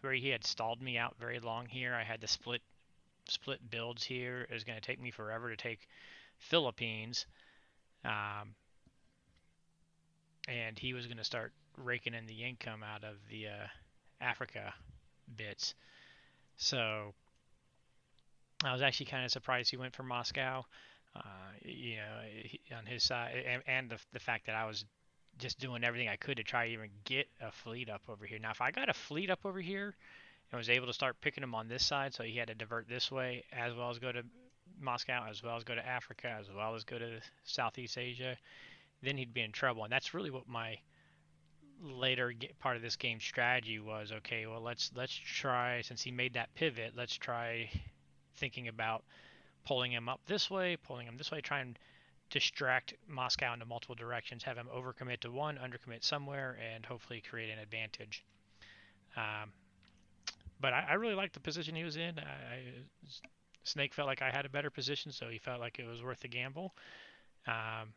where he had stalled me out very long here. I had the split builds here. It was going to take me forever to take Philippines. And he was going to start raking in the income out of the Africa bits. So I was actually kind of surprised he went for Moscow. On his side, and the fact that I was just doing everything I could to try to even get a fleet up over here. Now, if I got a fleet up over here and was able to start picking him on this side, so he had to divert this way, as well as go to Moscow, as well as go to Africa, as well as go to Southeast Asia, then he'd be in trouble. And that's really what my later part of this game strategy was. Okay, well let's try, since he made that pivot, let's try thinking about pulling him up this way, pulling him this way, try and distract Moscow into multiple directions, have him overcommit to one, undercommit somewhere, and hopefully create an advantage. Um, but I really liked the position he was in. Snake felt like I had a better position, so he felt like it was worth the gamble. Um,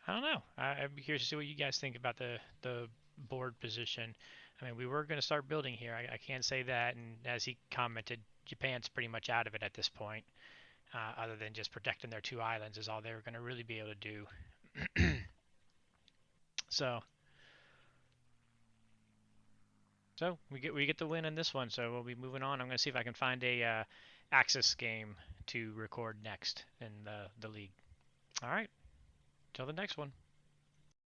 I don't know. I'd be curious to see what you guys think about the board position. I mean, we were going to start building here. I can't say that. And as he commented, Japan's pretty much out of it at this point, other than just protecting their two islands is all they're going to really be able to do. So, we get the win in this one. So we'll be moving on. I'm going to see if I can find a Axis game to record next in the league. All right. Till the next one.